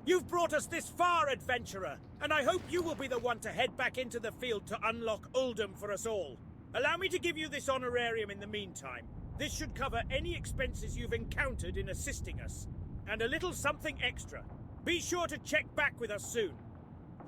You've brought us this far, adventurer, and I hope you will be the one to head back into the field to unlock Uldum for us all. Allow me to give you this honorarium in the meantime. This should cover any expenses you've encountered in assisting us, and a little something extra. Be sure to check back with us soon.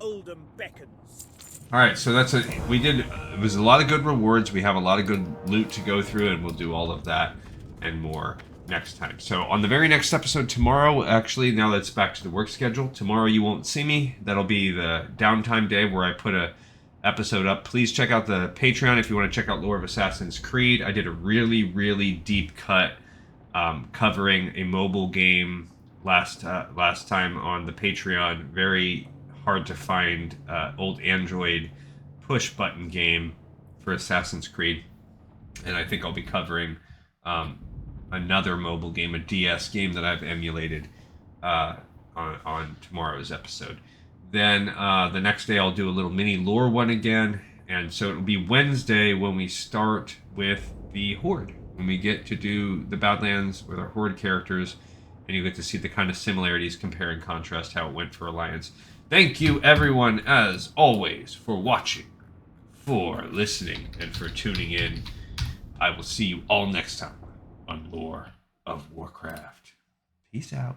Uldum beckons. Alright, so that's it. We did, it was a lot of good rewards. We have a lot of good loot to go through, and we'll do all of that and more next time. So on the very next episode tomorrow, actually, now that it's back to the work schedule, tomorrow you won't see me. That'll be the downtime day where I put a episode up. Please check out the Patreon if you want to check out Lore of Assassin's Creed. I did a really, really deep cut covering a mobile game last time on the Patreon. Very hard to find old Android push button game for Assassin's Creed, and I think I'll be covering another mobile game, a DS game that I've emulated on tomorrow's episode. Then the next day I'll do a little mini lore one again, and so it'll be Wednesday when we start with the Horde, when we get to do the Badlands with our Horde characters, and you get to see the kind of similarities, compare and contrast how it went for Alliance. Thank you everyone, as always, for watching, for listening, and for tuning in. I will see you all next time on Lore of Warcraft. Peace out.